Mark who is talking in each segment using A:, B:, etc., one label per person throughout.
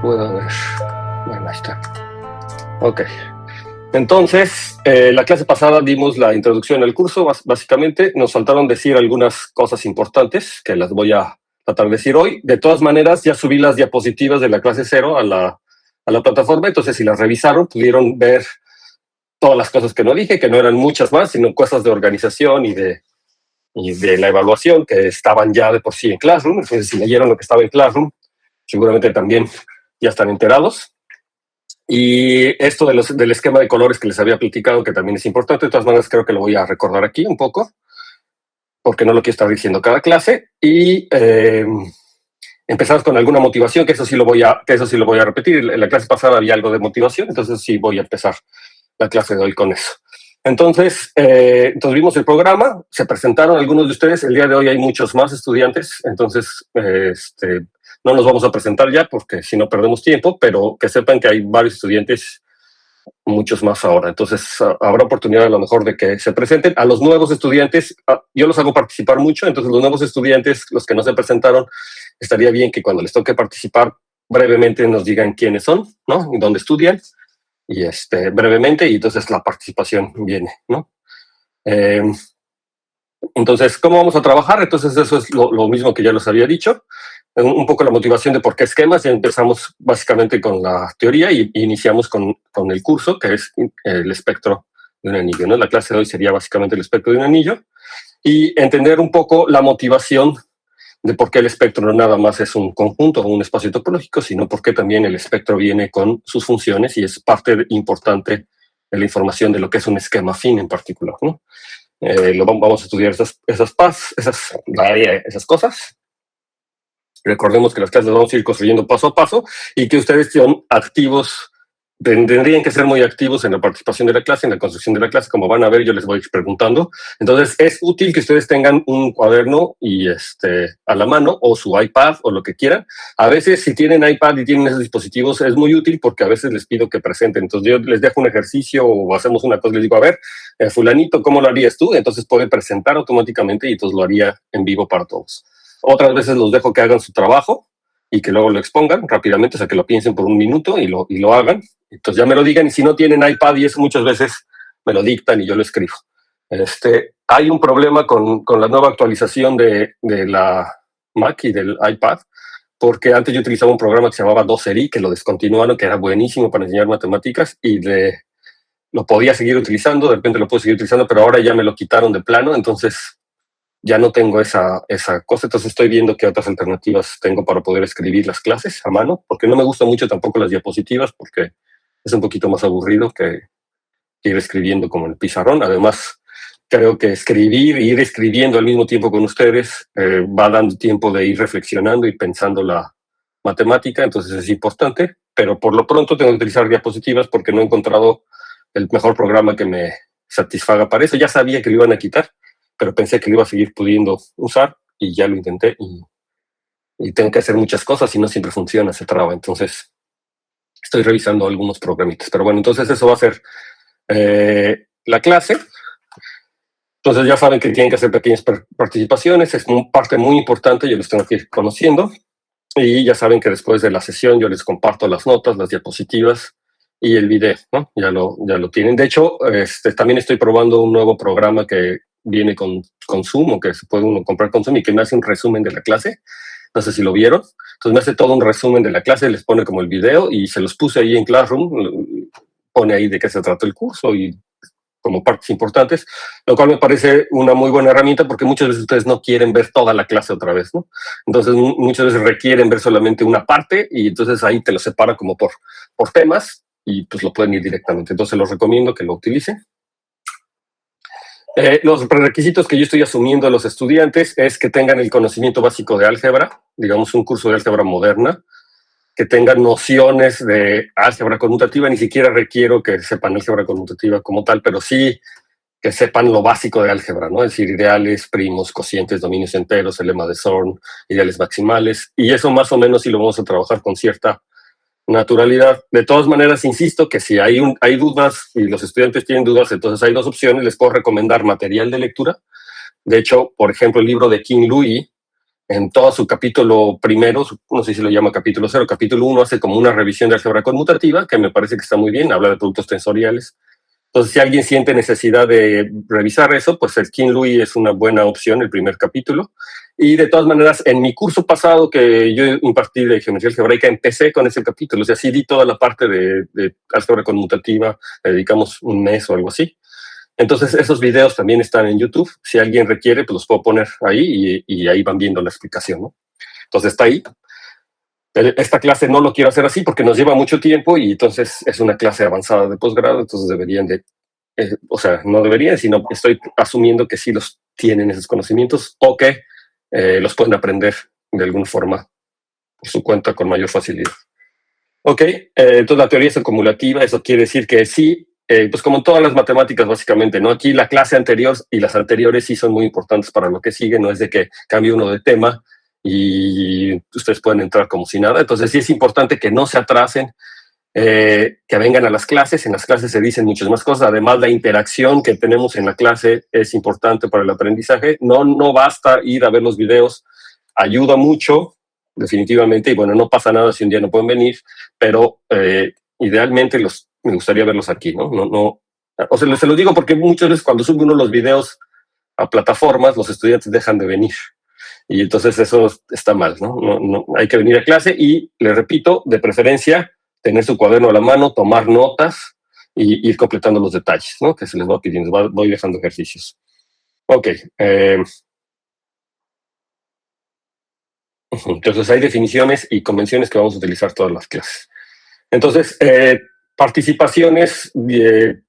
A: puedo ver. Bueno, ahí está. Ok. Entonces, la clase pasada dimos la introducción al curso, básicamente. Nos faltaron decir algunas cosas importantes que las voy a tratar de decir hoy. De todas maneras, ya subí las diapositivas de la clase 0 a la plataforma, entonces si las revisaron, pudieron ver todas las cosas que no dije, que no eran muchas más, sino cosas de organización y de la evaluación que estaban ya de por sí en Classroom. Entonces, si leyeron lo que estaba en Classroom, seguramente también ya están enterados. Y esto del esquema de colores que les había platicado, que también es importante, de todas maneras creo que lo voy a recordar aquí un poco, porque no lo quiero estar diciendo cada clase. Y empezamos con alguna motivación, que eso sí lo voy a repetir. En la clase pasada había algo de motivación, entonces sí voy a empezar la clase de hoy con eso. Entonces vimos el programa, se presentaron algunos de ustedes. El día de hoy hay muchos más estudiantes, entonces no nos vamos a presentar ya porque si no perdemos tiempo, pero que sepan que hay varios estudiantes, muchos más ahora. Entonces habrá oportunidad a lo mejor de que se presenten. A los nuevos estudiantes, yo los hago participar mucho, entonces los nuevos estudiantes, los que no se presentaron, estaría bien que cuando les toque participar brevemente nos digan quiénes son, ¿no? Y dónde estudian, y brevemente, y entonces la participación viene, ¿no? Entonces, ¿cómo vamos a trabajar? Entonces eso es lo mismo que ya les había dicho. Un poco la motivación de por qué esquemas. Ya empezamos básicamente con la teoría y iniciamos con el curso, que es el espectro de un anillo, ¿no? La clase de hoy sería básicamente el espectro de un anillo, y entender un poco la motivación de por qué el espectro no nada más es un conjunto o un espacio topológico, sino por qué también el espectro viene con sus funciones y es parte importante de la información de lo que es un esquema afín en particular, ¿no? Vamos a estudiar esas cosas. Recordemos que las clases las vamos a ir construyendo paso a paso y que ustedes son activos, tendrían que ser muy activos en la participación de la clase, en la construcción de la clase. Como van a ver, yo les voy preguntando. Entonces, es útil que ustedes tengan un cuaderno y a la mano, o su iPad, o lo que quieran. A veces, si tienen iPad y tienen esos dispositivos, es muy útil porque a veces les pido que presenten. Entonces, yo les dejo un ejercicio o hacemos una cosa, les digo, a ver, fulanito, ¿cómo lo harías tú? Entonces, pueden presentar automáticamente y entonces lo haría en vivo para todos. Otras veces los dejo que hagan su trabajo y que luego lo expongan rápidamente, o sea, que lo piensen por un minuto y lo hagan. Entonces ya me lo digan, y si no tienen iPad, y eso muchas veces me lo dictan y yo lo escribo. Hay un problema con la nueva actualización de la Mac y del iPad, porque antes yo utilizaba un programa que se llamaba Doceri, que lo descontinuaron, que era buenísimo para enseñar matemáticas, y lo podía seguir utilizando, de repente lo puedo seguir utilizando, pero ahora ya me lo quitaron de plano, entonces ya no tengo esa cosa. Entonces estoy viendo qué otras alternativas tengo para poder escribir las clases a mano, porque no me gustan mucho tampoco las diapositivas, porque es un poquito más aburrido que ir escribiendo como en el pizarrón. Además, creo que ir escribiendo al mismo tiempo con ustedes va dando tiempo de ir reflexionando y pensando la matemática, entonces es importante, pero por lo pronto tengo que utilizar diapositivas porque no he encontrado el mejor programa que me satisfaga para eso. Ya sabía que lo iban a quitar, pero pensé que lo iba a seguir pudiendo usar y ya lo intenté, y tengo que hacer muchas cosas y no siempre funciona, se traba. Entonces estoy revisando algunos programitas, pero bueno, entonces eso va a ser la clase. Entonces ya saben que tienen que hacer pequeñas participaciones, es una parte muy importante, yo les tengo que ir conociendo, y ya saben que después de la sesión yo les comparto las notas, las diapositivas y el video, ¿no? Ya lo tienen. De hecho, también estoy probando un nuevo programa que viene con Zoom, o que se puede uno comprar con Zoom, y que me hace un resumen de la clase. No sé si lo vieron. Entonces me hace todo un resumen de la clase, les pone como el video, y se los puse ahí en Classroom, pone ahí de qué se trata el curso y como partes importantes, lo cual me parece una muy buena herramienta, porque muchas veces ustedes no quieren ver toda la clase otra vez, ¿no? Entonces muchas veces requieren ver solamente una parte, y entonces ahí te lo separa como por temas, y pues lo pueden ir directamente. Entonces los recomiendo que lo utilicen. Los prerequisitos que yo estoy asumiendo a los estudiantes es que tengan el conocimiento básico de álgebra, digamos un curso de álgebra moderna, que tengan nociones de álgebra conmutativa. Ni siquiera requiero que sepan álgebra conmutativa como tal, pero sí que sepan lo básico de álgebra, ¿no? Es decir, ideales, primos, cocientes, dominios enteros, el lema de Zorn, ideales maximales, y eso más o menos sí lo vamos a trabajar con cierta naturalidad. De todas maneras, insisto que si hay dudas y los estudiantes tienen dudas, entonces hay dos opciones. Les puedo recomendar material de lectura. De hecho, por ejemplo, el libro de King Louis en todo su capítulo primero, no sé si lo llama capítulo 0, capítulo 1, hace como una revisión de álgebra conmutativa, que me parece que está muy bien, habla de productos tensoriales. Entonces, si alguien siente necesidad de revisar eso, pues el King Louis es una buena opción, el primer capítulo. Y de todas maneras, en mi curso pasado que yo impartí de geometría algebraica, empecé con ese capítulo. O sea, sí di toda la parte de álgebra conmutativa, le dedicamos un mes o algo así. Entonces, esos videos también están en YouTube. Si alguien requiere, pues los puedo poner ahí y ahí van viendo la explicación, ¿no? Entonces, está ahí. Esta clase no lo quiero hacer así porque nos lleva mucho tiempo y entonces es una clase avanzada de posgrado, entonces deberían de, o sea, no deberían, sino estoy asumiendo que sí los tienen esos conocimientos o que los pueden aprender de alguna forma por su cuenta con mayor facilidad. Ok, entonces la teoría es acumulativa, eso quiere decir que sí, pues como en todas las matemáticas básicamente, ¿no? Aquí la clase anterior y las anteriores sí son muy importantes para lo que sigue, no es de que cambie uno de tema y ustedes pueden entrar como si nada. Entonces sí es importante que no se atrasen, que vengan a las clases. En las clases se dicen muchas más cosas. Además, la interacción que tenemos en la clase es importante para el aprendizaje. No basta ir a ver los videos, ayuda mucho, definitivamente. Y bueno, no pasa nada si un día no pueden venir, pero idealmente me gustaría verlos aquí, ¿no? O sea, se lo digo porque muchas veces cuando sube uno los videos a plataformas, los estudiantes dejan de venir. Y entonces eso está mal, ¿no? Hay que venir a clase y, le repito, de preferencia, tener su cuaderno a la mano, tomar notas y ir completando los detalles, ¿no? Que se les va pidiendo, voy dejando ejercicios. Ok. Entonces hay definiciones y convenciones que vamos a utilizar todas las clases. Entonces, participaciones,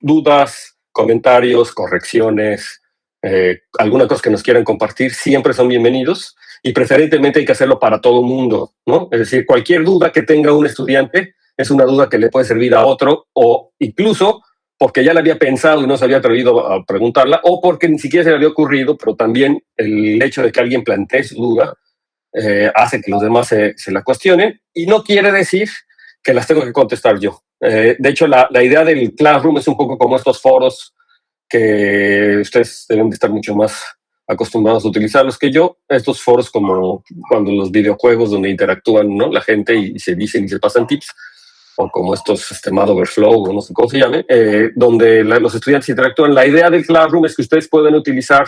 A: dudas, comentarios, correcciones, alguna cosa que nos quieran compartir, siempre son bienvenidos y preferentemente hay que hacerlo para todo el mundo, ¿no? Es decir, cualquier duda que tenga un estudiante es una duda que le puede servir a otro o incluso porque ya la había pensado y no se había atrevido a preguntarla o porque ni siquiera se le había ocurrido, pero también el hecho de que alguien plantee su duda hace que los demás se la cuestionen y no quiere decir que las tengo que contestar yo. De hecho, la idea del Classroom es un poco como estos foros que ustedes deben de estar mucho más acostumbrados a utilizarlos que yo. Estos foros como cuando los videojuegos donde interactúan, ¿no? La gente y se dicen y se pasan tips, o como estos Mad Overflow, o no sé cómo se llame, donde los estudiantes interactúan. La idea del Classroom es que ustedes pueden utilizar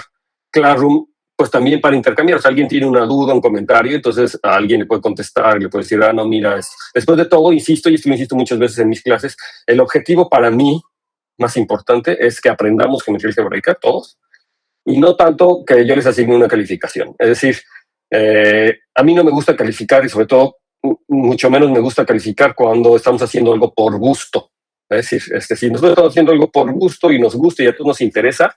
A: Classroom pues también para intercambiar. O sea, alguien tiene una duda, un comentario, entonces a alguien le puede contestar, le puede decir, no, mira, después de todo, insisto, y esto lo insisto muchas veces en mis clases, el objetivo para mí más importante es que aprendamos geometría algebraica todos y no tanto que yo les asigne una calificación. Es decir, a mí no me gusta calificar y sobre todo mucho menos me gusta calificar cuando estamos haciendo algo por gusto. Es decir, si nosotros estamos haciendo algo por gusto y nos gusta y a todos nos interesa,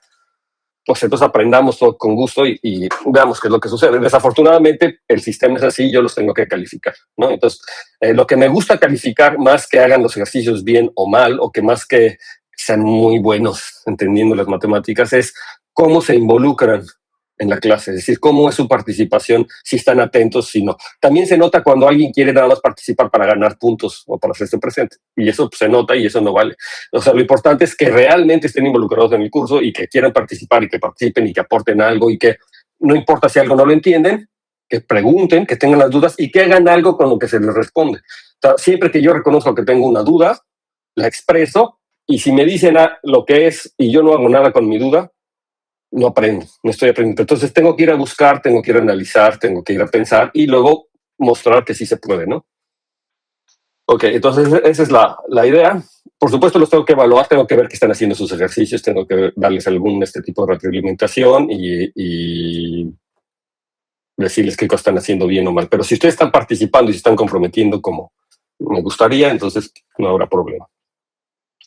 A: pues entonces aprendamos todo con gusto y veamos qué es lo que sucede. Desafortunadamente, el sistema es así, yo los tengo que calificar, ¿no? Entonces, lo que me gusta calificar, más que hagan los ejercicios bien o mal, o que más que sean muy buenos entendiendo las matemáticas, es cómo se involucran en la clase, es decir, cómo es su participación, si están atentos, si no. También se nota cuando alguien quiere nada más participar para ganar puntos o para hacerse presente, y eso se nota y eso no vale. O sea, lo importante es que realmente estén involucrados en el curso y que quieran participar y que participen y que aporten algo y que no importa si algo no lo entienden, que pregunten, que tengan las dudas y que hagan algo con lo que se les responde. O sea, siempre que yo reconozco que tengo una duda, la expreso y si me dicen lo que es y yo no hago nada con mi duda, no aprendo, no estoy aprendiendo. Entonces tengo que ir a buscar, tengo que ir a analizar, tengo que ir a pensar y luego mostrar que sí se puede, ¿no? Ok, entonces esa es la idea. Por supuesto los tengo que evaluar, tengo que ver que están haciendo sus ejercicios, tengo que darles algún tipo de retroalimentación y decirles qué cosas están haciendo bien o mal. Pero si ustedes están participando y se están comprometiendo como me gustaría, entonces no habrá problema.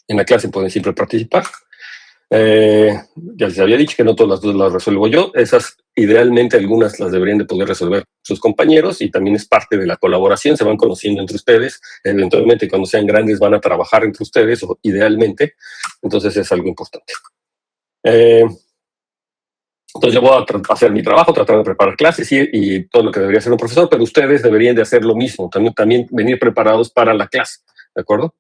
A: En la clase pueden siempre participar. Ya les había dicho que no todas las dudas las resuelvo yo. Esas, idealmente, algunas las deberían de poder resolver sus compañeros y también es parte de la colaboración. Se van conociendo entre ustedes. Eventualmente, cuando sean grandes, van a trabajar entre ustedes, o idealmente. Entonces, es algo importante. Entonces, yo voy a hacer mi trabajo, tratar de preparar clases y todo lo que debería hacer un profesor, pero ustedes deberían de hacer lo mismo. También venir preparados para la clase, ¿de acuerdo?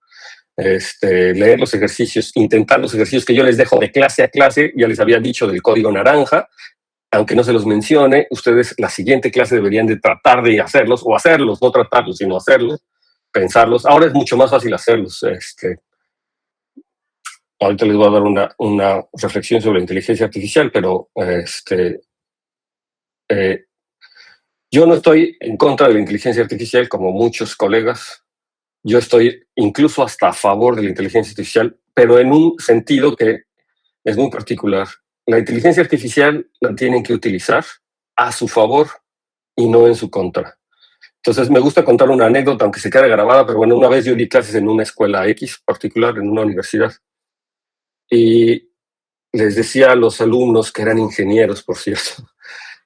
A: Leer los ejercicios, intentar los ejercicios que yo les dejo de clase a clase. Ya les había dicho del código naranja. aunque no se los mencione, ustedes la siguiente clase deberían de tratar de hacerlos, o hacerlos, no tratarlos, sino hacerlos, pensarlos. Ahora es mucho más fácil hacerlos. Ahorita les voy a dar una reflexión sobre la inteligencia artificial, pero yo no estoy en contra de la inteligencia artificial como muchos colegas. Yo estoy incluso hasta a favor de la inteligencia artificial, pero en un sentido que es muy particular. La inteligencia artificial la tienen que utilizar a su favor y no en su contra. Entonces me gusta contar una anécdota, aunque se quede grabada, pero bueno, una vez yo di clases en una escuela X particular, en una universidad, y les decía a los alumnos, que eran ingenieros, por cierto,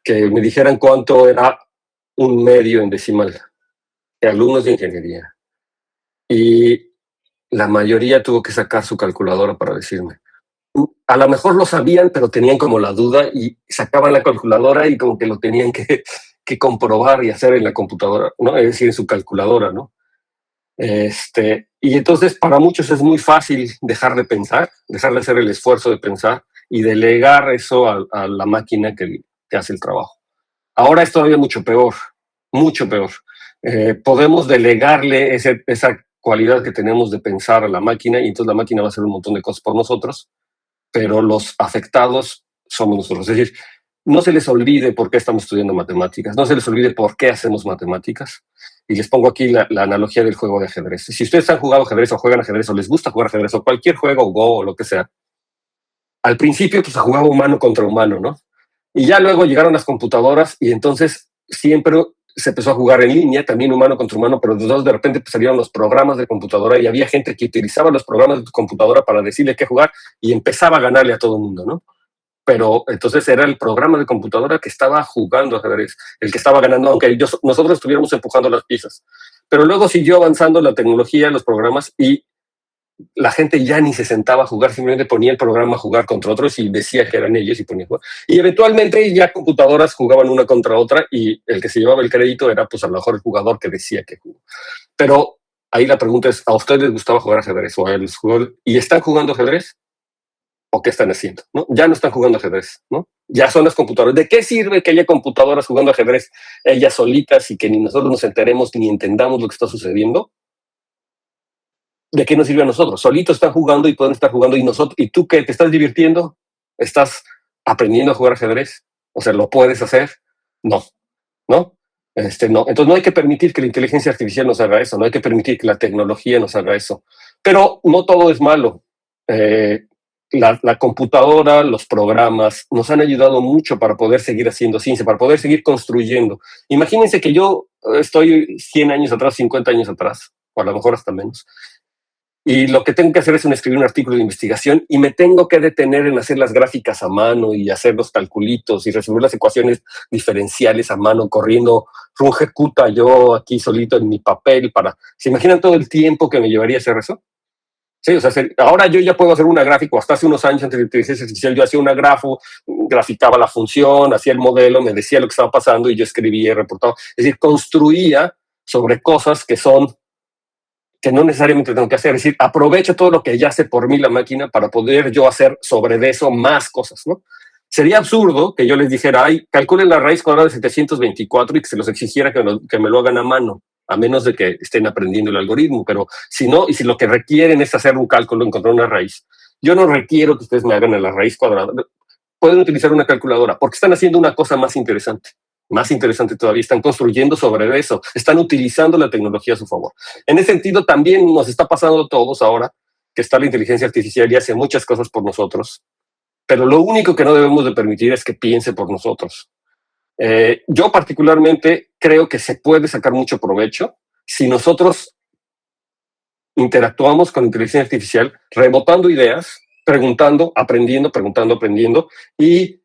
A: que me dijeran cuánto era un medio en decimal, alumnos de ingeniería. Y la mayoría tuvo que sacar su calculadora para decirme. A lo mejor lo sabían, pero tenían como la duda y sacaban la calculadora y como que lo tenían que comprobar y hacer en la computadora, ¿no? Es decir, en su calculadora, ¿no? Y entonces para muchos es muy fácil dejar de pensar, dejar de hacer el esfuerzo de pensar y delegar eso a la máquina que hace el trabajo. Ahora es todavía mucho peor, mucho peor. Podemos delegarle esa cualidad que tenemos de pensar a la máquina y entonces la máquina va a hacer un montón de cosas por nosotros, pero los afectados somos nosotros. Es decir, no se les olvide por qué estamos estudiando matemáticas, no se les olvide por qué hacemos matemáticas. Y les pongo aquí la analogía del juego de ajedrez. Si ustedes han jugado ajedrez o juegan ajedrez o les gusta jugar ajedrez o cualquier juego, Go o lo que sea, al principio pues se jugaba humano contra humano, ¿no? Y ya luego llegaron las computadoras y entonces siempre se empezó a jugar en línea, también humano contra humano, pero de repente pues, salieron los programas de computadora y había gente que utilizaba los programas de computadora para decirle qué jugar y empezaba a ganarle a todo el mundo, ¿no? Pero entonces era el programa de computadora que estaba jugando ajedrez, el que estaba ganando, aunque nosotros estuviéramos empujando las piezas. Pero luego siguió avanzando la tecnología, los programas, y la gente ya ni se sentaba a jugar, simplemente ponía el programa a jugar contra otros y decía que eran ellos y ponía a jugar. Y eventualmente ya computadoras jugaban una contra otra y el que se llevaba el crédito era pues a lo mejor el jugador que decía que jugó. Pero ahí la pregunta es, ¿a ustedes les gustaba jugar ajedrez? ¿O a ellos ¿Y están jugando ajedrez? ¿O qué están haciendo? ¿No? Ya no están jugando ajedrez, ¿no? Ya son las computadoras. ¿De qué sirve que haya computadoras jugando ajedrez ellas solitas y que ni nosotros nos enteremos ni entendamos lo que está sucediendo? ¿De qué nos sirve a nosotros? Solitos están jugando y pueden estar jugando y nosotros, ¿y tú qué? ¿Te estás divirtiendo? ¿Estás aprendiendo a jugar ajedrez? O sea, ¿lo puedes hacer? No, ¿no? No. Entonces no hay que permitir que la inteligencia artificial nos haga eso, no hay que permitir que la tecnología nos haga eso. Pero no todo es malo. La computadora, los programas nos han ayudado mucho para poder seguir haciendo ciencia, para poder seguir construyendo. Imagínense que yo estoy 100 años atrás, 50 años atrás, o a lo mejor hasta menos, y lo que tengo que hacer es escribir un artículo de investigación y me tengo que detener en hacer las gráficas a mano y hacer los calculitos y resolver las ecuaciones diferenciales a mano, corriendo un ejecuta yo aquí solito en mi papel para... ¿Se imaginan todo el tiempo que me llevaría hacer eso? Sí, o sea, ahora yo ya puedo hacer una gráfica, hasta hace unos años antes de la inteligencia artificial yo hacía una graficaba la función, hacía el modelo, me decía lo que estaba pasando y yo escribía y reportaba. Es decir, construía sobre cosas que no necesariamente tengo que hacer, es decir, aprovecho todo lo que ya hace por mí la máquina para poder yo hacer sobre eso más cosas, ¿no? Sería absurdo que yo les dijera, ay, calculen la raíz cuadrada de 724 y que se los exigiera que me lo hagan a mano, a menos de que estén aprendiendo el algoritmo, pero si no, y si lo que requieren es hacer un cálculo, encontrar una raíz, yo no requiero que ustedes me hagan la raíz cuadrada, pueden utilizar una calculadora, porque están haciendo una cosa más interesante todavía, están construyendo sobre eso, están utilizando la tecnología a su favor. En ese sentido, también nos está pasando a todos ahora que está la inteligencia artificial y hace muchas cosas por nosotros, pero lo único que no debemos de permitir es que piense por nosotros. Yo particularmente creo que se puede sacar mucho provecho si nosotros interactuamos con inteligencia artificial, rebotando ideas, preguntando, aprendiendo y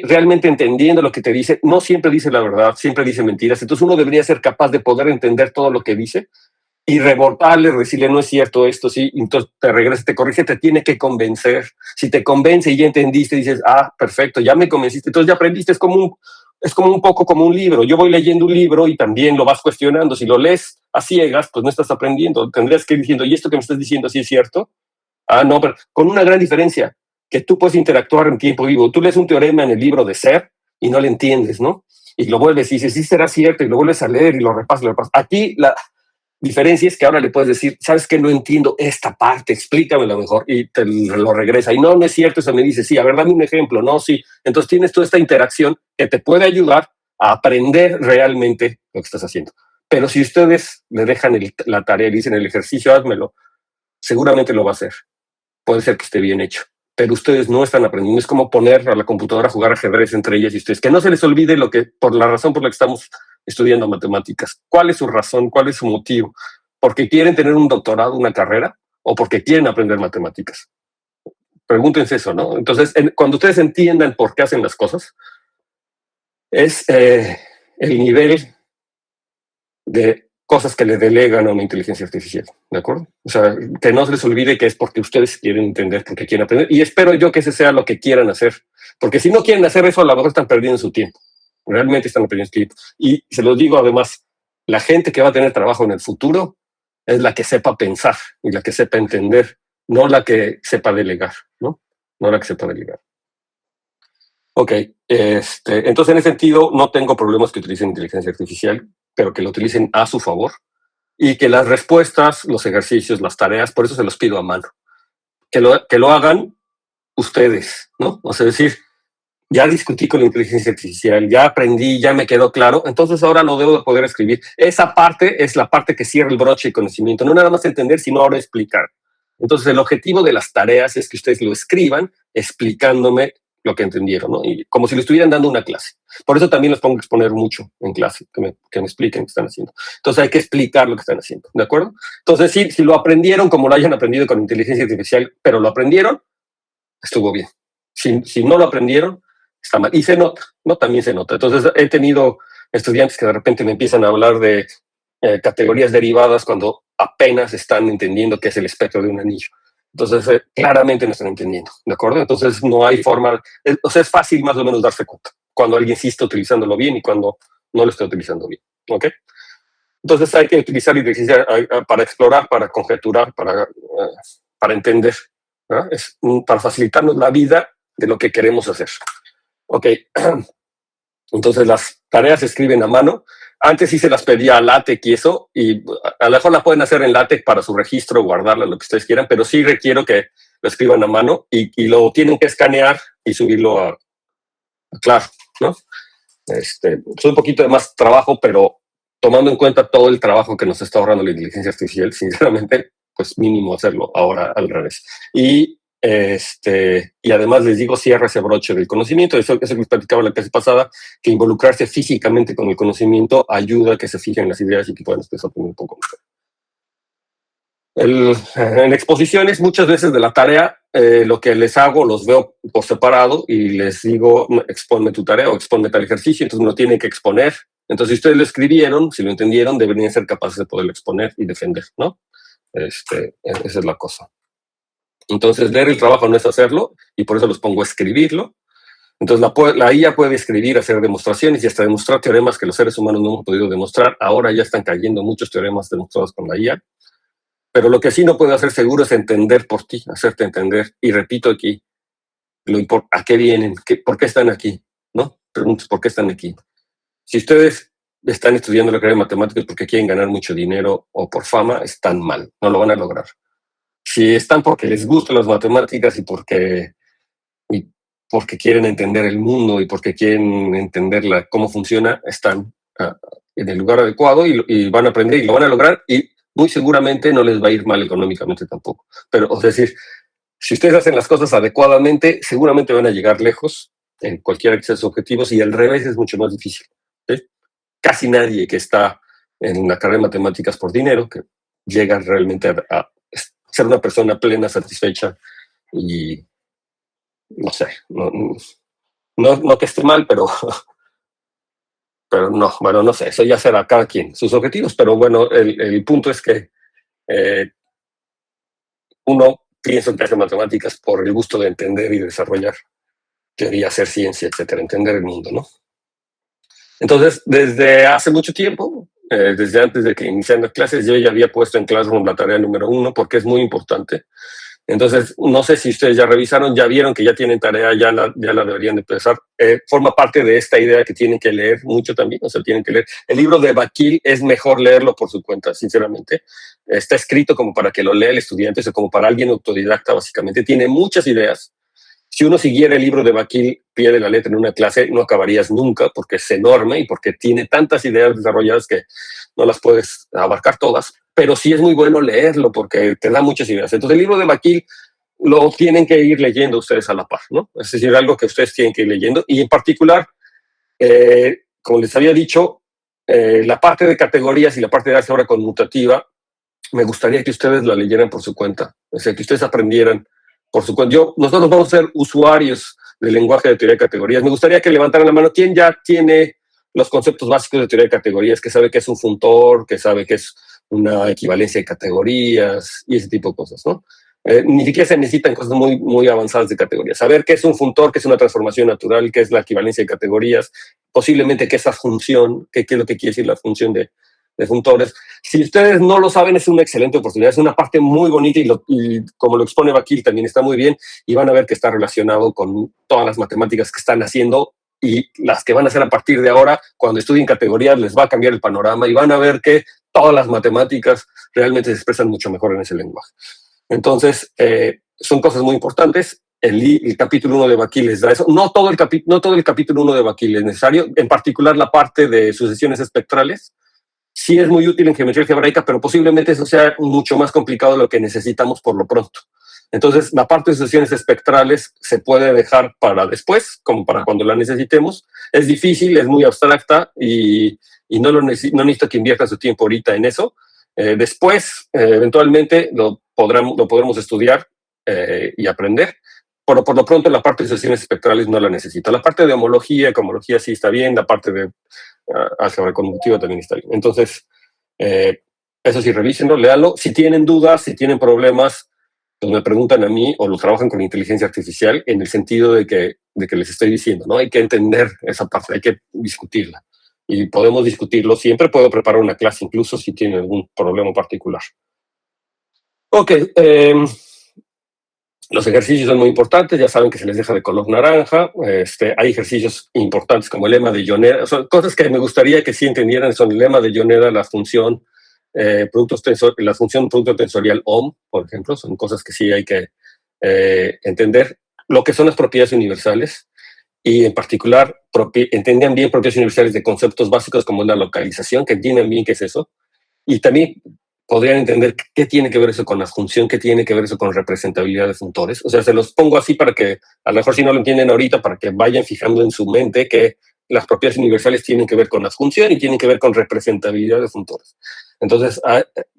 A: realmente entendiendo lo que te dice. No siempre dice la verdad, siempre dice mentiras. Entonces uno debería ser capaz de poder entender todo lo que dice y rebotarle, decirle no es cierto esto, sí, entonces te regresa, te corrige, te tiene que convencer. Si te convence y ya entendiste, dices, ah, perfecto, ya me convenciste, entonces ya aprendiste, es como un poco como un libro. Yo voy leyendo un libro y también lo vas cuestionando. Si lo lees a ciegas, pues no estás aprendiendo. Tendrías que ir diciendo, ¿y esto que me estás diciendo sí es cierto? Ah, no, pero con una gran diferencia, que tú puedes interactuar en tiempo vivo. Tú lees un teorema en el libro de Ser y no le entiendes, ¿no? Y lo vuelves y dices, sí será cierto, y lo vuelves a leer y lo repasas, lo repasas. Aquí la diferencia es que ahora le puedes decir, ¿sabes qué? No entiendo esta parte, explícamelo mejor, y te lo regresa. Y no, no es cierto, eso me dice, sí, a ver, dame un ejemplo, no, sí. Entonces tienes toda esta interacción que te puede ayudar a aprender realmente lo que estás haciendo. Pero si ustedes le dejan la tarea y dicen el ejercicio, házmelo, seguramente lo va a hacer. Puede ser que esté bien hecho, pero ustedes no están aprendiendo. Es como poner a la computadora a jugar ajedrez entre ellas y ustedes. Que no se les olvide lo que, por la razón por la que estamos estudiando matemáticas. ¿Cuál es su razón? ¿Cuál es su motivo? ¿Porque quieren tener un doctorado, una carrera? ¿O porque quieren aprender matemáticas? Pregúntense eso, ¿no? Entonces, cuando ustedes entiendan por qué hacen las cosas, es el nivel de cosas que le delegan a una inteligencia artificial, ¿de acuerdo? O sea, que no se les olvide que es porque ustedes quieren entender, porque quieren aprender, y espero yo que ese sea lo que quieran hacer, porque si no quieren hacer eso, a lo mejor están perdiendo su tiempo, realmente están perdiendo su tiempo. Y se los digo además, la gente que va a tener trabajo en el futuro es la que sepa pensar y la que sepa entender, no la que sepa delegar, ¿no? No la que sepa delegar. Ok, entonces en ese sentido no tengo problemas que utilicen inteligencia artificial, pero que lo utilicen a su favor y que las respuestas, los ejercicios, las tareas, por eso se los pido a mano, que lo hagan ustedes, ¿no? O sea, decir, ya discutí con la inteligencia artificial, ya aprendí, ya me quedó claro, entonces ahora lo debo de poder escribir. Esa parte es la parte que cierra el broche de conocimiento, no nada más entender, sino ahora explicar. Entonces el objetivo de las tareas es que ustedes lo escriban explicándome lo que entendieron, ¿no? Y como si le estuvieran dando una clase. Por eso también los pongo a exponer mucho en clase, que me expliquen qué están haciendo. Entonces hay que explicar lo que están haciendo, ¿de acuerdo? Entonces, si lo aprendieron como lo hayan aprendido con inteligencia artificial, pero lo aprendieron, estuvo bien. Si no lo aprendieron, está mal. Y se nota, ¿no? También se nota. Entonces he tenido estudiantes que de repente me empiezan a hablar de categorías derivadas cuando apenas están entendiendo qué es el espectro de un anillo. Entonces, claramente no están entendiendo, ¿de acuerdo? Entonces, no hay forma, o sea, es fácil más o menos darse cuenta cuando alguien sí está utilizándolo bien y cuando no lo está utilizando bien, ¿ok? Entonces, hay que utilizar la inteligencia para explorar, para conjeturar, para entender, ¿no? Para facilitarnos la vida de lo que queremos hacer. Ok, entonces las tareas se escriben a mano. Antes sí se las pedía a LaTeX y eso, y a lo mejor la pueden hacer en LaTeX para su registro, guardarla, lo que ustedes quieran, pero sí requiero que lo escriban a mano y lo tienen que escanear y subirlo a Claro, ¿no? Es un poquito de más trabajo, pero tomando en cuenta todo el trabajo que nos está ahorrando la inteligencia artificial, sinceramente, pues mínimo hacerlo ahora al revés. Y además les digo, cierra ese broche del conocimiento, eso que les platicaba la clase pasada, que involucrarse físicamente con el conocimiento ayuda a que se fijen las ideas y que puedan después aprender un poco más. En exposiciones, muchas veces de la tarea, lo que les hago, los veo por separado y les digo, exponme tu tarea o exponme tal ejercicio, entonces me lo tienen que exponer. Entonces, si ustedes lo escribieron, si lo entendieron, deberían ser capaces de poderlo exponer y defender, ¿no? Esa es la cosa. Entonces, leer el trabajo no es hacerlo y por eso los pongo a escribirlo. Entonces, la IA puede escribir, hacer demostraciones y hasta demostrar teoremas que los seres humanos no hemos podido demostrar. Ahora ya están cayendo muchos teoremas demostrados con la IA. Pero lo que sí no puedo hacer seguro es entender por ti, hacerte entender. Y repito aquí, ¿a qué vienen? ¿Por qué están aquí? ¿No? Preguntas, ¿por qué están aquí? Si ustedes están estudiando la carrera de matemáticas porque quieren ganar mucho dinero o por fama, están mal, no lo van a lograr. Si están porque les gustan las matemáticas y porque quieren entender el mundo y porque quieren entender cómo funciona, están en el lugar adecuado y van a aprender y lo van a lograr y muy seguramente no les va a ir mal económicamente tampoco. Pero, es decir, si ustedes hacen las cosas adecuadamente, seguramente van a llegar lejos en cualquiera que sea sus objetivos y al revés es mucho más difícil. ¿Sí? Casi nadie que está en una carrera de matemáticas por dinero, que llega realmente a ser una persona plena, satisfecha y no sé, no que esté mal, pero no, bueno, no sé, eso ya será cada quien sus objetivos, pero bueno, el punto es que uno piensa que hace matemáticas por el gusto de entender y desarrollar teoría, hacer ciencia, etcétera, entender el mundo, ¿no? Entonces, desde hace mucho tiempo, desde antes de que iniciaran las clases, yo ya había puesto en Classroom la tarea número 1 porque es muy importante Entonces, no sé si ustedes ya revisaron, ya vieron que ya tienen tarea, ya la deberían de empezar. Forma parte de esta idea que tienen que leer mucho también, o sea, tienen que leer. El libro de Bakil es mejor leerlo por su cuenta, sinceramente. Está escrito como para que lo lea el estudiante, o sea, como para alguien autodidacta, básicamente. Tiene muchas ideas. Si uno siguiera el libro de Bakil pie de la letra en una clase, no acabarías nunca, porque es enorme y porque tiene tantas ideas desarrolladas que no las puedes abarcar todas, pero sí es muy bueno leerlo porque te da muchas ideas. Entonces el libro de Bakil lo tienen que ir leyendo ustedes a la par, ¿no? Es decir, algo que ustedes tienen que ir leyendo. Y en particular, como les había dicho, la parte de categorías y la parte de álgebra conmutativa, me gustaría que ustedes la leyeran por su cuenta, o sea, que ustedes aprendieran por su cuenta. Nosotros vamos a ser usuarios del lenguaje de teoría de categorías. Me gustaría que levantaran la mano. ¿Quién ya tiene los conceptos básicos de teoría de categorías? Que sabe que es un funtor, que sabe que es una equivalencia de categorías y ese tipo de cosas, ¿no? Ni siquiera se necesitan cosas muy, muy avanzadas de categorías. Saber qué es un funtor, qué es una transformación natural, qué es la equivalencia de categorías, posiblemente qué es la función, qué es lo que quiere decir la función de funtores. Si ustedes no lo saben, es una excelente oportunidad. Es una parte muy bonita y como lo expone Bakil también está muy bien, y van a ver que está relacionado con todas las matemáticas que están haciendo y las que van a hacer a partir de ahora. Cuando estudien categorías les va a cambiar el panorama y van a ver que todas las matemáticas realmente se expresan mucho mejor en ese lenguaje. Entonces, son cosas muy importantes. El capítulo 1 de Bakil les da eso. No todo el capítulo 1 de Bakil es necesario, en particular la parte de sucesiones espectrales. Sí es muy útil en geometría algebraica, pero posiblemente eso sea mucho más complicado de lo que necesitamos por lo pronto. Entonces, la parte de sucesiones espectrales se puede dejar para después, como para cuando la necesitemos. Es difícil, es muy abstracta y no necesito que invierta su tiempo ahorita en eso. Después, eventualmente, lo podremos estudiar y aprender. Pero por lo pronto, la parte de sucesiones espectrales no la necesito. La parte de homología, comología sí está bien. La parte de álgebra conmutativa también está bien. Entonces, eso sí, revísenlo, léanlo. Si tienen dudas, si tienen problemas, pues me preguntan a mí o lo trabajan con inteligencia artificial en el sentido de que les estoy diciendo, ¿no? Hay que entender esa parte, hay que discutirla. Y podemos discutirlo siempre. Puedo preparar una clase incluso si tienen algún problema particular. Ok, los ejercicios son muy importantes, ya saben que se les deja de color naranja. Hay ejercicios importantes como el lema de Yoneda, son cosas que me gustaría que sí entendieran, son el lema de Yoneda, la función la función producto tensorial OM, por ejemplo, son cosas que sí hay que entender. Lo que son las propiedades universales y en particular entiendan bien propiedades universales de conceptos básicos como la localización, que entiendan bien qué es eso. Y también podrían entender qué tiene que ver eso con la función, qué tiene que ver eso con representabilidad de funtores. O sea, se los pongo así para que, a lo mejor si no lo entienden ahorita, para que vayan fijando en su mente que las propiedades universales tienen que ver con la función y tienen que ver con representabilidad de funtores. Entonces,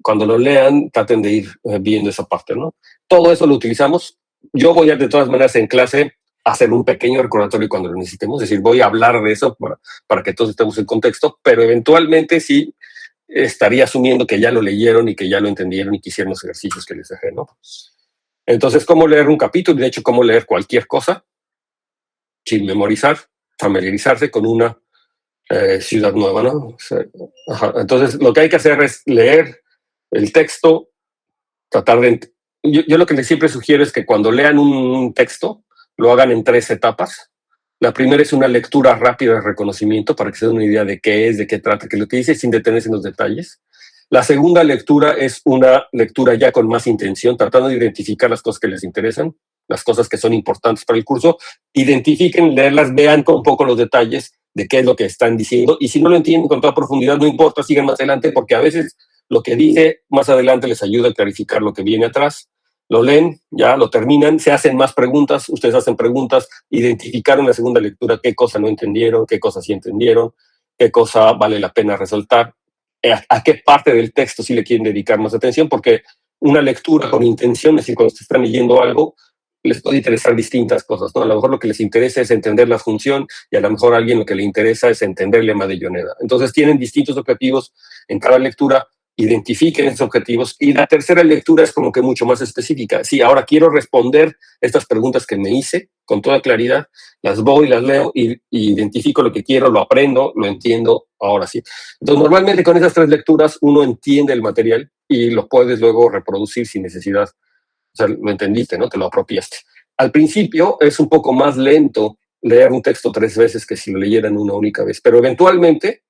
A: cuando lo lean, traten de ir viendo esa parte, ¿no? Todo eso lo utilizamos. Yo voy a, de todas maneras, en clase, hacer un pequeño recordatorio cuando lo necesitemos. Es decir, voy a hablar de eso para que todos estemos en contexto, pero eventualmente sí estaría asumiendo que ya lo leyeron y que ya lo entendieron y que hicieron los ejercicios que les dejé, ¿no? Entonces, ¿cómo leer un capítulo? De hecho, ¿cómo leer cualquier cosa? Sin memorizar, familiarizarse con una ciudad nueva, ¿no? O sea, entonces, lo que hay que hacer es leer el texto, tratar de... Yo lo que les siempre sugiero es que cuando lean un texto, lo hagan en 3 etapas. La primera es una lectura rápida de reconocimiento para que se den una idea de qué es, de qué trata, qué es lo que dice, sin detenerse en los detalles. La segunda lectura es una lectura ya con más intención, tratando de identificar las cosas que les interesan, las cosas que son importantes para el curso. Identifiquen, leerlas, vean un poco los detalles de qué es lo que están diciendo. Y si no lo entienden con toda profundidad, no importa, sigan más adelante, porque a veces lo que dice más adelante les ayuda a clarificar lo que viene atrás. Lo leen, ya lo terminan, se hacen más preguntas, ustedes hacen preguntas, identificaron en la segunda lectura qué cosa no entendieron, qué cosa sí entendieron, qué cosa vale la pena resaltar, a qué parte del texto sí le quieren dedicar más atención, porque una lectura con intención, es decir, cuando se están leyendo algo, les puede interesar distintas cosas, ¿no? A lo mejor lo que les interesa es entender la función y a lo mejor a alguien lo que le interesa es entender el lema de Yoneda. Entonces tienen distintos objetivos en cada lectura. Identifiquen esos objetivos. Y la tercera lectura es como que mucho más específica. Sí, ahora quiero responder estas preguntas que me hice con toda claridad, las voy, las leo y identifico lo que quiero, lo aprendo, lo entiendo, ahora sí. Entonces, normalmente con esas 3 lecturas uno entiende el material y lo puedes luego reproducir sin necesidad O sea, lo entendiste, ¿no? Te lo apropiaste. Al principio es un poco más lento leer un texto 3 veces que si lo leyeran una única vez, pero eventualmente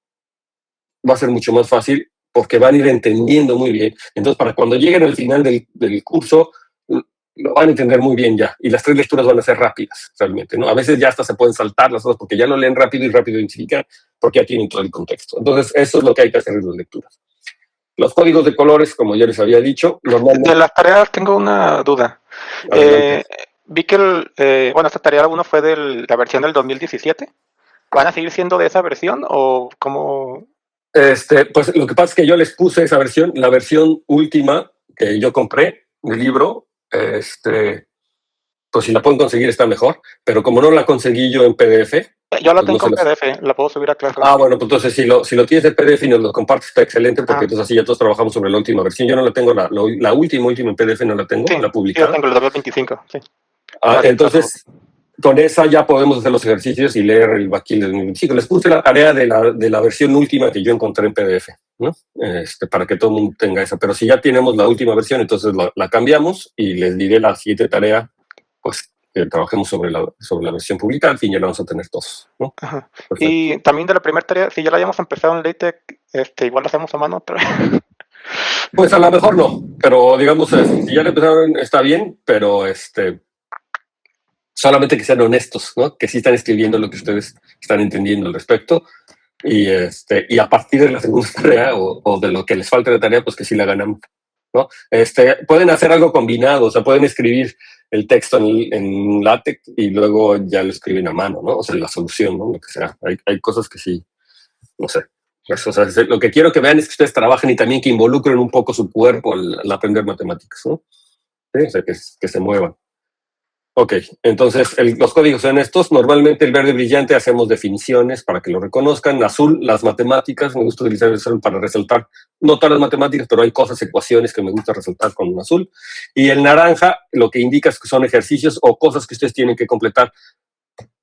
A: va a ser mucho más fácil porque van a ir entendiendo muy bien. Entonces, para cuando lleguen al final del curso, lo van a entender muy bien ya. Y las 3 lecturas van a ser rápidas, realmente, ¿no? A veces ya hasta se pueden saltar las dos porque ya lo leen rápido y rápido identifican porque ya tienen todo el contexto. Entonces, eso es lo que hay que hacer en las lecturas. Los códigos de colores, como ya les había dicho, normalmente...
B: De las tareas tengo una duda.
A: Adelante.
B: Vi que bueno, esta tarea 1 fue de la versión del 2017. ¿Van a seguir siendo de esa versión o cómo?
A: Pues lo que pasa es que yo les puse esa versión, la versión última que yo compré del libro, pues si la pueden conseguir está mejor, pero como no la conseguí yo en PDF,
B: Yo la
A: pues no
B: tengo
A: se
B: en
A: las...
B: PDF, la puedo subir a clase.
A: Ah, bueno, pues entonces si lo tienes en PDF y nos lo compartes está excelente, porque entonces así ya todos trabajamos sobre la última versión. Yo no la tengo, la última en PDF no la tengo,
B: Sí,
A: la
B: sí, la
A: publicada.
B: tengo, el 2025, sí.
A: Entonces, con esa ya podemos hacer los ejercicios y leer el Baquil del 2025. Les puse la tarea de la versión última que yo encontré en PDF, ¿no? Para que todo el mundo tenga esa. Pero si ya tenemos la última versión, entonces la cambiamos y les diré la siguiente tarea, pues que trabajemos sobre la versión publicada. Al fin ya la vamos a tener todos, ¿no?
B: Ajá.
A: Perfecto.
B: Y también de la primera tarea, si ya la habíamos empezado en LaTeX, igual la hacemos a mano otra vez.
A: Pues a lo mejor no, pero digamos, si ya le empezaron, está bien, pero solamente que sean honestos, ¿no? Que sí están escribiendo lo que ustedes están entendiendo al respecto. Y a partir de la segunda tarea o de lo que les falte de tarea, pues que sí la ganamos, ¿no? Pueden hacer algo combinado, o sea, pueden escribir el texto en LaTeX y luego ya lo escriben a mano, ¿no? O sea, la solución, ¿no? Lo que sea. Hay cosas que sí, no sé. Pues, o sea, lo que quiero que vean es que ustedes trabajen y también que involucren un poco su cuerpo al aprender matemáticas, ¿no? ¿Sí? O sea, que se muevan. Ok, entonces los códigos son estos. Normalmente el verde brillante hacemos definiciones para que lo reconozcan. Azul, las matemáticas. Me gusta utilizar el azul para resaltar, no todas las matemáticas, pero hay cosas, ecuaciones que me gusta resaltar con un azul. Y el naranja, lo que indica es que son ejercicios o cosas que ustedes tienen que completar.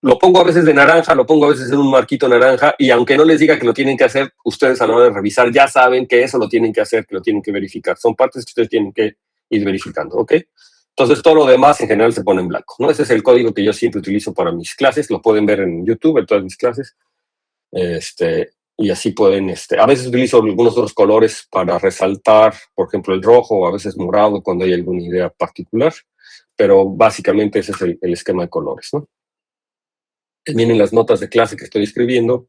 A: Lo pongo a veces de naranja, lo pongo a veces en un marquito naranja, y aunque no les diga que lo tienen que hacer, ustedes a la hora de revisar ya saben que eso lo tienen que hacer, que lo tienen que verificar. Son partes que ustedes tienen que ir verificando, ¿ok? Entonces todo lo demás en general se pone en blanco, ¿no? Ese es el código que yo siempre utilizo para mis clases, lo pueden ver en YouTube, en todas mis clases. Y así pueden, a veces utilizo algunos otros colores para resaltar, por ejemplo, el rojo, o a veces morado cuando hay alguna idea particular, pero básicamente ese es el esquema de colores, ¿no? Vienen las notas de clase que estoy escribiendo,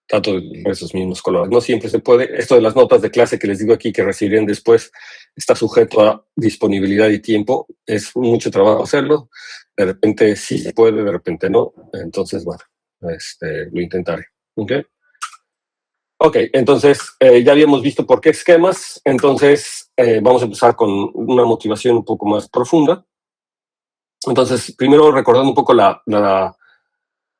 A: tanto de esos mismos colores. No siempre se puede. Esto de las notas de clase que les digo aquí que recibirán después está sujeto a disponibilidad y tiempo. Es mucho trabajo hacerlo. De repente sí se puede, de repente no. Entonces, bueno, lo intentaré. Ok, entonces ya habíamos visto por qué esquemas. Entonces vamos a empezar con una motivación un poco más profunda. Entonces, primero recordando un poco la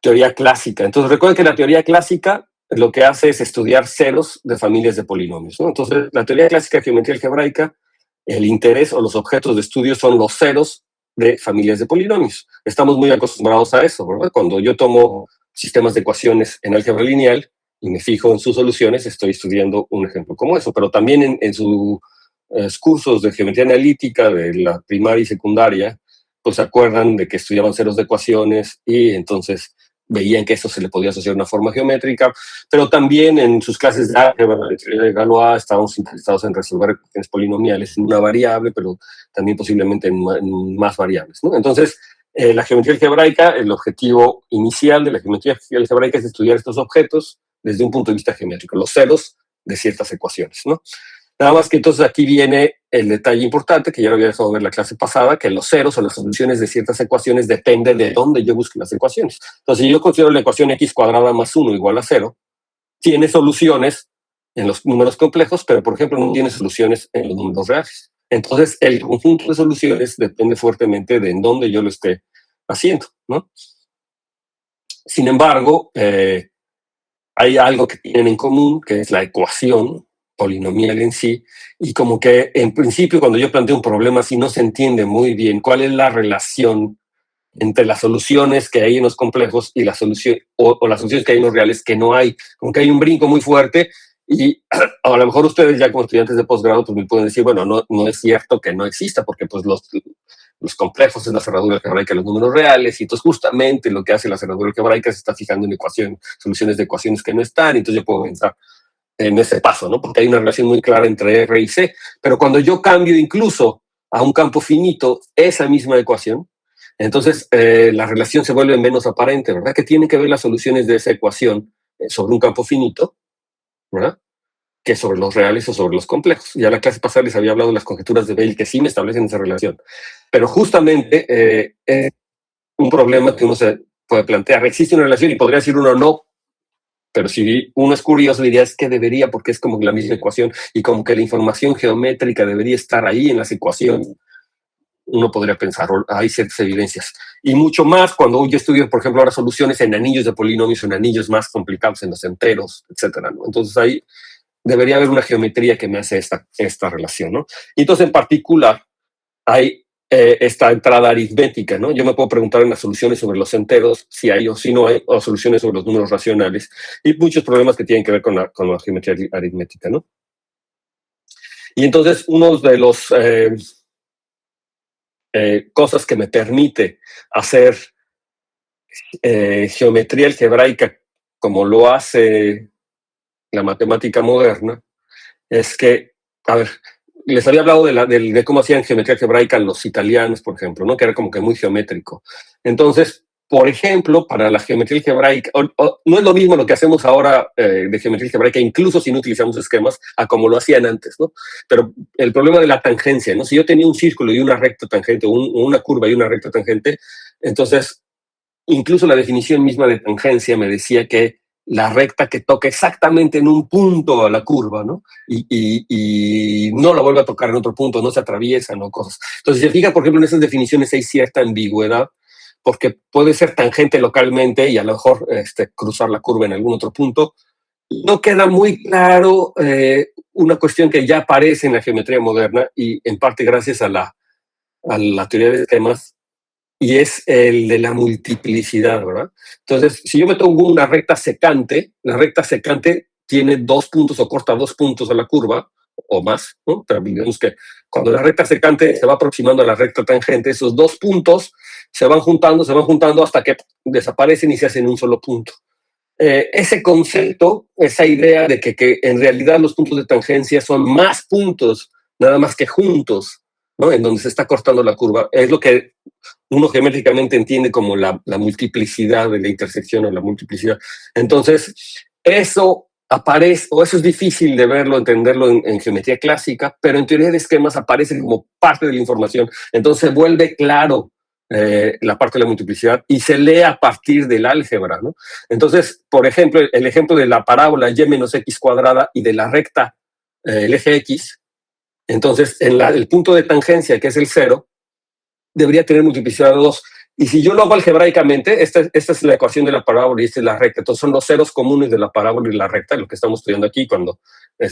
A: teoría clásica. Entonces, recuerden que la teoría clásica lo que hace es estudiar ceros de familias de polinomios, ¿no? Entonces, la teoría clásica de geometría algebraica, el interés o los objetos de estudio son los ceros de familias de polinomios. Estamos muy acostumbrados a eso, ¿verdad? Cuando yo tomo sistemas de ecuaciones en álgebra lineal y me fijo en sus soluciones, estoy estudiando un ejemplo como eso, pero también en sus cursos de geometría analítica de la primaria y secundaria, pues se acuerdan de que estudiaban ceros de ecuaciones y entonces veían que eso se le podía asociar a una forma geométrica, pero también en sus clases de álgebra, de teoría de Galois, estábamos interesados en resolver ecuaciones polinomiales en una variable, pero también posiblemente en más variables, ¿no? Entonces, la geometría algebraica, el objetivo inicial de la geometría algebraica es estudiar estos objetos desde un punto de vista geométrico, los ceros de ciertas ecuaciones, ¿no? Nada más que entonces aquí viene el detalle importante, que ya lo había dejado ver la clase pasada, que los ceros o las soluciones de ciertas ecuaciones dependen de dónde yo busque las ecuaciones. Entonces, si yo considero la ecuación x cuadrada más 1 igual a 0, tiene soluciones en los números complejos, pero, por ejemplo, no tiene soluciones en los números reales. Entonces, el conjunto de soluciones depende fuertemente de en dónde yo lo esté haciendo, ¿no? Sin embargo, hay algo que tienen en común, que es la ecuación polinomial en sí, y como que en principio cuando yo planteo un problema así no se entiende muy bien cuál es la relación entre las soluciones que hay en los complejos y la solución, o las soluciones que hay en los reales que no hay, como que hay un brinco muy fuerte Y a lo mejor ustedes ya como estudiantes de posgrado pues me pueden decir, bueno, no es cierto que no exista, porque pues los complejos es la cerradura algebraica de los números reales, y entonces justamente lo que hace la cerradura algebraica se está fijando en soluciones de ecuaciones que no están, y entonces yo puedo pensar en ese paso, ¿no? Porque hay una relación muy clara entre R y C, pero cuando yo cambio incluso a un campo finito esa misma ecuación, entonces la relación se vuelve menos aparente, ¿verdad? Que tienen que ver las soluciones de esa ecuación sobre un campo finito, ¿verdad? Que sobre los reales o sobre los complejos. Ya la clase pasada les había hablado de las conjeturas de Bell que sí me establecen esa relación. Pero justamente es un problema que uno se puede plantear. Existe una relación y podría decir uno no, pero si uno es curioso diría es que debería, porque es como la misma ecuación y como que la información geométrica debería estar ahí en las ecuaciones. Uno podría pensar, hay ciertas evidencias. Y mucho más cuando yo estudio, por ejemplo, ahora soluciones en anillos de polinomios, en anillos más complicados, en los enteros, etcétera, ¿no? Entonces ahí debería haber una geometría que me hace esta relación, ¿no? Y entonces, en particular, hay esta entrada aritmética, ¿no? Yo me puedo preguntar en las soluciones sobre los enteros si hay o si no hay, o soluciones sobre los números racionales, y muchos problemas que tienen que ver con la geometría aritmética, ¿no? Y entonces, uno de los cosas que me permite hacer geometría algebraica como lo hace la matemática moderna es que, a ver, les había hablado de cómo hacían geometría algebraica los italianos, por ejemplo, ¿no? Que era como que muy geométrico. Entonces, por ejemplo, para la geometría algebraica, no es lo mismo lo que hacemos ahora de geometría algebraica, incluso si no utilizamos esquemas, a como lo hacían antes, ¿no? Pero el problema de la tangencia, ¿no? Si yo tenía un círculo y una recta tangente, o una curva y una recta tangente, entonces, incluso la definición misma de tangencia me decía que la recta que toca exactamente en un punto a la curva, ¿no? Y no la vuelve a tocar en otro punto, no se atraviesan, ¿no? Cosas. Entonces, si se fija, por ejemplo, en esas definiciones hay cierta ambigüedad, porque puede ser tangente localmente y a lo mejor cruzar la curva en algún otro punto. No queda muy claro una cuestión que ya aparece en la geometría moderna y en parte gracias a la teoría de esquemas, y es el de la multiplicidad, ¿verdad? Entonces, si yo me tomo una recta secante, la recta secante tiene 2 puntos o corta 2 puntos a la curva, o más, ¿no? Pero digamos que cuando la recta secante se va aproximando a la recta tangente, esos 2 puntos se van juntando hasta que desaparecen y se hacen un solo punto. Ese concepto, esa idea de que en realidad los puntos de tangencia son más puntos, nada más que juntos, ¿no? En donde se está cortando la curva, es lo que uno geométricamente entiende como la multiplicidad de la intersección o la multiplicidad. Entonces, eso aparece, o eso es difícil de verlo, entenderlo en geometría clásica, pero en teoría de esquemas aparece como parte de la información. Entonces se vuelve claro la parte de la multiplicidad y se lee a partir del álgebra, ¿no? Entonces, por ejemplo, el ejemplo de la parábola y menos x cuadrada y de la recta, el eje x, entonces en el punto de tangencia, que es el 0, debería tener multiplicidad de 2. Y si yo lo hago algebraicamente, esta es la ecuación de la parábola y esta es la recta. Entonces son los ceros comunes de la parábola y la recta, lo que estamos estudiando aquí. Cuando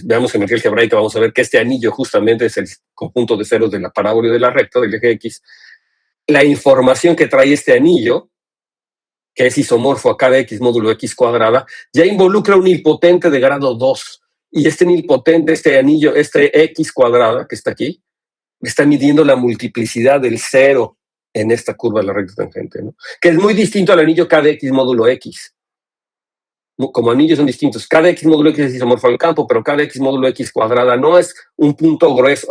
A: veamos geometría algebraica vamos a ver que este anillo justamente es el conjunto de ceros de la parábola y de la recta, del eje X. La información que trae este anillo, que es isomorfo a cada X módulo X cuadrada, ya involucra un nilpotente de grado 2. Y este nilpotente, este anillo, este X cuadrada que está aquí, está midiendo la multiplicidad del 0 en esta curva de la recta tangente, ¿no? Que es muy distinto al anillo KdX módulo X. Como anillos son distintos. Cada X módulo X es isomorfo al campo, pero cada X módulo X cuadrada no es un punto grueso.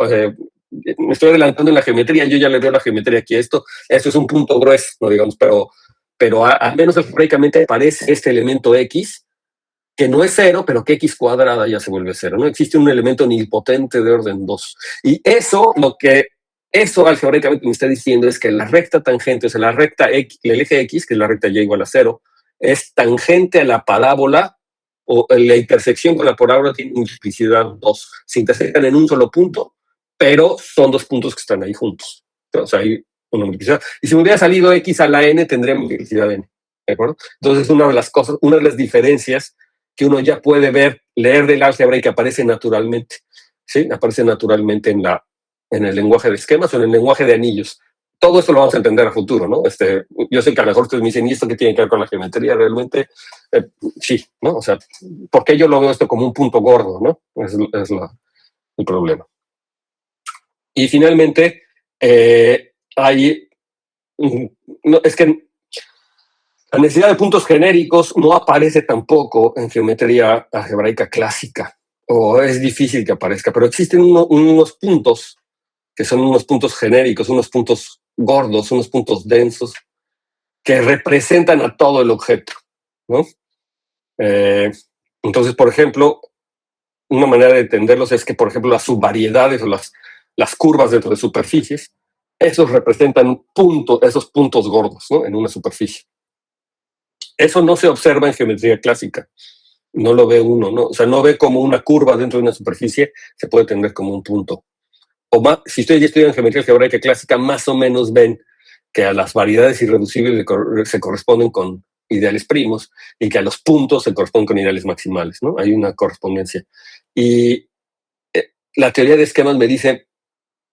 A: Me estoy adelantando en la geometría, yo ya le veo la geometría aquí. Esto es un punto grueso, ¿no? Digamos, pero al menos algebraicamente aparece este elemento X, que no es 0, pero que X cuadrada ya se vuelve 0, ¿no? Existe un elemento nilpotente de orden 2. Y eso algebraicamente me está diciendo es que la recta tangente, o sea, la recta X, el eje X, que es la recta Y igual a 0, es tangente a la parábola, o la intersección con la parábola tiene multiplicidad 2. Se intersectan en un solo punto, pero son 2 puntos que están ahí juntos. Entonces hay una multiplicidad. Y si me hubiera salido X a la N, tendría multiplicidad N. ¿De acuerdo? Entonces, una de las diferencias que uno ya puede ver, leer del álgebra y que aparece naturalmente, ¿sí? Aparece naturalmente en el lenguaje de esquemas o en el lenguaje de anillos. todo esto lo vamos a entender a futuro, ¿no? Yo sé que a lo mejor ustedes me dicen, ¿y esto qué tiene que ver con la geometría realmente? Sí, ¿no? O sea, ¿por qué yo lo veo esto como un punto gordo, ¿no? Es el problema. Y finalmente, hay... No, es que la necesidad de puntos genéricos no aparece tampoco en geometría algebraica clásica, o es difícil que aparezca, pero existen unos puntos que son unos puntos genéricos, unos puntos gordos, unos puntos densos, que representan a todo el objeto, ¿no? Entonces, por ejemplo, una manera de entenderlos es que, por ejemplo, las subvariedades o las curvas dentro de superficies, esos representan esos puntos gordos, ¿no? En una superficie. Eso no se observa en geometría clásica. No lo ve uno, ¿no? O sea, no ve como una curva dentro de una superficie se puede entender como un punto. O más, si ustedes ya estudian geometría algebraica clásica, más o menos ven que a las variedades irreducibles se corresponden con ideales primos y que a los puntos se corresponden con ideales maximales, ¿no? Hay una correspondencia. Y la teoría de esquemas me dice,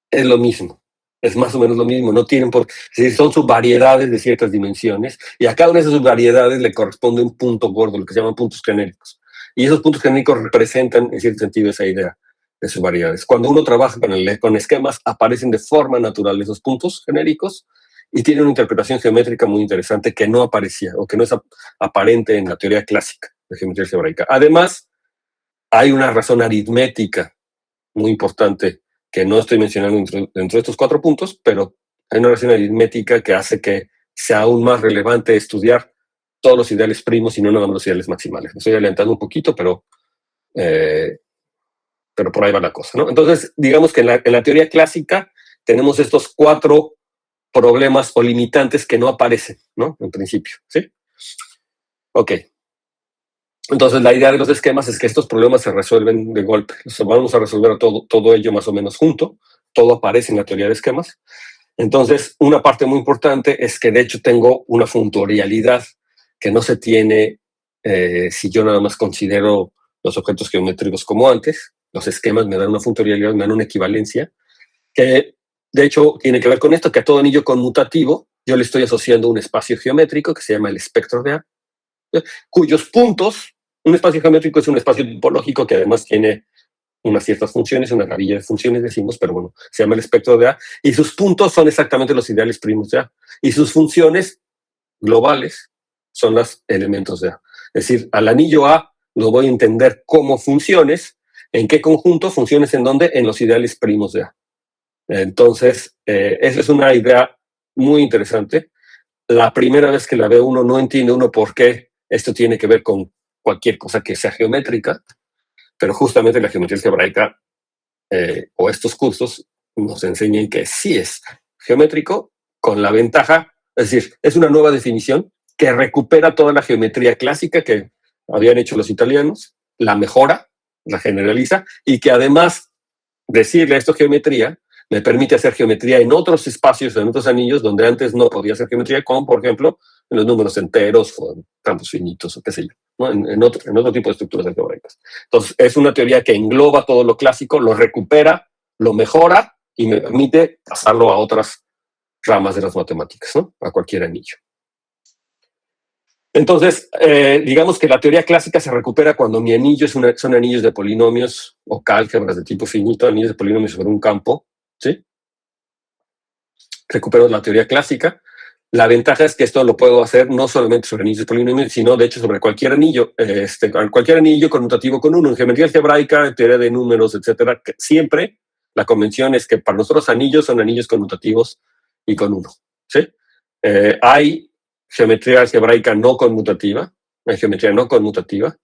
A: es lo mismo, es más o menos lo mismo, no tienen por... Es decir, son subvariedades de ciertas dimensiones y a cada una de esas subvariedades le corresponde un punto gordo, lo que se llaman puntos genéricos. Y esos puntos genéricos representan, en cierto sentido, esa idea de subvariedades. Cuando uno trabaja con esquemas, aparecen de forma natural esos puntos genéricos y tienen una interpretación geométrica muy interesante que no aparecía o que no es aparente en la teoría clásica de geometría algebraica. Además, hay una razón aritmética muy importante que no estoy mencionando dentro de estos 4 puntos, pero hay una razón aritmética que hace que sea aún más relevante estudiar todos los ideales primos y no nada más los ideales maximales. Me estoy adelantando un poquito, pero por ahí va la cosa, ¿no? Entonces, digamos que en la teoría clásica tenemos estos 4 problemas o limitantes que no aparecen, ¿no? En principio, ¿sí? Ok. Entonces, la idea de los esquemas es que estos problemas se resuelven de golpe. Vamos a resolver todo ello más o menos junto. Todo aparece en la teoría de esquemas. Entonces, una parte muy importante es que de hecho tengo una funtorialidad que no se tiene si yo nada más considero los objetos geométricos como antes. Los esquemas me dan una funtorialidad, me dan una equivalencia, que de hecho tiene que ver con esto, que a todo anillo conmutativo yo le estoy asociando un espacio geométrico que se llama el espectro de A, cuyos puntos, un espacio geométrico es un espacio topológico que además tiene unas ciertas funciones, una gavilla de funciones decimos, pero bueno, se llama el espectro de A, y sus puntos son exactamente los ideales primos de A, y sus funciones globales son los elementos de A. Es decir, al anillo A lo voy a entender como funciones, ¿en qué conjunto? Funciones en dónde? En los ideales primos de A. Entonces, esa es una idea muy interesante. La primera vez que la ve uno, no entiende uno por qué esto tiene que ver con cualquier cosa que sea geométrica, pero justamente la geometría algebraica o estos cursos nos enseñan que sí es geométrico, con la ventaja, es decir, es una nueva definición que recupera toda la geometría clásica que habían hecho los italianos, la mejora, la generaliza, y que además decirle a esto geometría me permite hacer geometría en otros espacios, en otros anillos, donde antes no podía hacer geometría, como por ejemplo en los números enteros o en campos finitos o qué sé yo, ¿no? en otro tipo de estructuras algebraicas. Entonces, es una teoría que engloba todo lo clásico, lo recupera, lo mejora y me permite pasarlo a otras ramas de las matemáticas, ¿no? A cualquier anillo. Entonces, digamos que la teoría clásica se recupera cuando mi anillo son anillos de polinomios o álgebras de tipo finito, anillos de polinomios sobre un campo, ¿sí? Recupero la teoría clásica. La ventaja es que esto lo puedo hacer no solamente sobre anillos de polinomios, sino de hecho sobre cualquier anillo conmutativo con uno. En geometría algebraica, en teoría de números, etcétera, siempre la convención es que para nosotros anillos son anillos conmutativos y con uno, ¿sí? Hay geometría algebraica no conmutativa, hay geometría no conmutativa,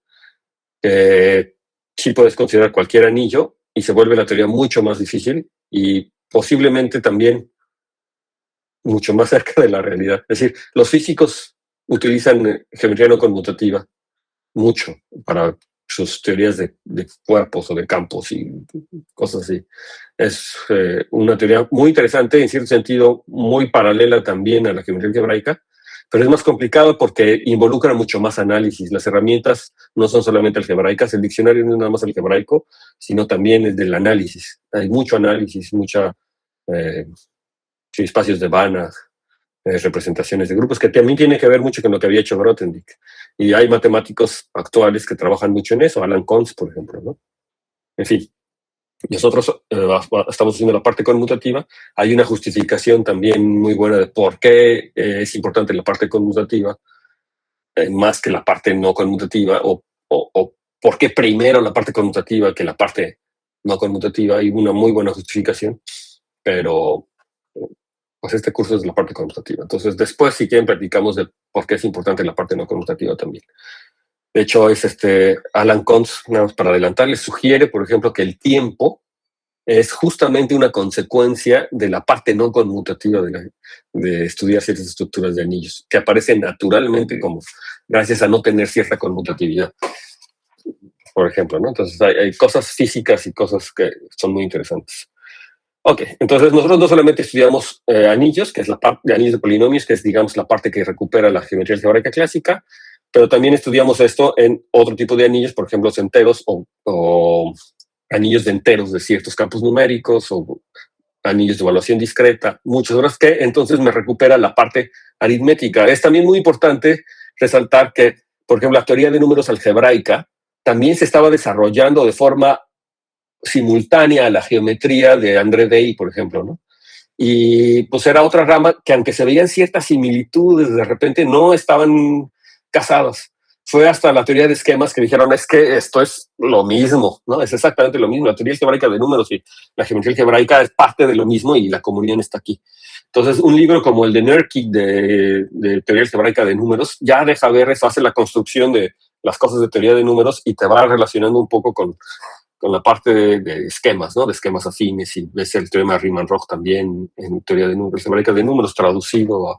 A: sí puedes considerar cualquier anillo y se vuelve la teoría mucho más difícil y posiblemente también mucho más cerca de la realidad. Es decir, los físicos utilizan geometría no conmutativa mucho para sus teorías de cuerpos o de campos y cosas así. Es una teoría muy interesante, en cierto sentido muy paralela también a la geometría algebraica, pero es más complicado porque involucra mucho más análisis. Las herramientas no son solamente algebraicas, el diccionario no es nada más algebraico, sino también es del análisis. Hay mucho análisis, mucha sí, espacios de Banach, representaciones de grupos, que también tiene que ver mucho con lo que había hecho Grothendieck. Y hay matemáticos actuales que trabajan mucho en eso, Alan Conz, por ejemplo, ¿no? En fin, nosotros estamos haciendo la parte conmutativa. Hay una justificación también muy buena de por qué es importante la parte conmutativa, más que la parte no conmutativa, o por qué primero la parte conmutativa que la parte no conmutativa. Hay una muy buena justificación, pero pues este curso es la parte conmutativa. Entonces, después, si quieren, platicamos de por qué es importante la parte no conmutativa también. De hecho, es Alan Conz, nada más para adelantar, les sugiere, por ejemplo, que el tiempo es justamente una consecuencia de la parte no conmutativa de estudiar ciertas estructuras de anillos, que aparecen naturalmente como gracias a no tener cierta conmutatividad, por ejemplo, ¿no? Entonces hay cosas físicas y cosas que son muy interesantes. Ok, entonces nosotros no solamente estudiamos anillos, que es la parte de anillos de polinomios, que es, digamos, la parte que recupera la geometría algebraica clásica, pero también estudiamos esto en otro tipo de anillos, por ejemplo, los enteros o anillos de enteros de ciertos campos numéricos o anillos de evaluación discreta, muchas otras que entonces me recupera la parte aritmética. Es también muy importante resaltar que, por ejemplo, la teoría de números algebraica también se estaba desarrollando de forma simultánea a la geometría de André Day, por ejemplo, ¿no? Y pues era otra rama que, aunque se veían ciertas similitudes, de repente no estaban casadas. Fue hasta la teoría de esquemas que dijeron, es que esto es lo mismo, ¿no? Es exactamente lo mismo. La teoría algebraica de números y la geometría algebraica es parte de lo mismo y la comunión está aquí. Entonces, un libro como el de Nerkig de teoría algebraica de números ya deja ver eso, hace la construcción de las cosas de teoría de números y te va relacionando un poco con la parte de esquemas, ¿no? De esquemas afines, y ves el teorema de Riemann-Roch también en teoría de números, algebraica de números traducido a...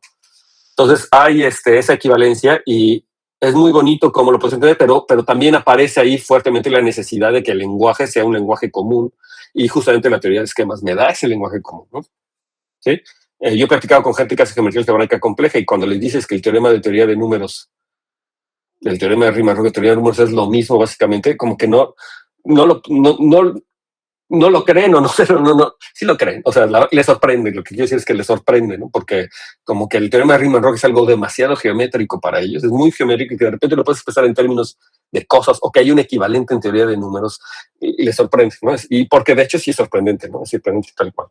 A: Entonces hay esa equivalencia y es muy bonito cómo lo puedes entender, pero también aparece ahí fuertemente la necesidad de que el lenguaje sea un lenguaje común, y justamente la teoría de esquemas me da ese lenguaje común, ¿no? ¿Sí? Yo he practicado con gente que hace geometría algebraica compleja, y cuando les dices que el teorema de teoría de números, el teorema de Riemann-Roch de teoría de números es lo mismo, básicamente, como que no lo creen, o no sé, sí lo creen. O sea, les sorprende. Lo que quiero decir es que les sorprende, ¿no? Porque como que el teorema de Riemann-Roch es algo demasiado geométrico para ellos, es muy geométrico, y que de repente lo puedes expresar en términos de cosas, o que hay un equivalente en teoría de números, y les sorprende, ¿no? Y porque de hecho sí es sorprendente, ¿no? Es sorprendente tal cual.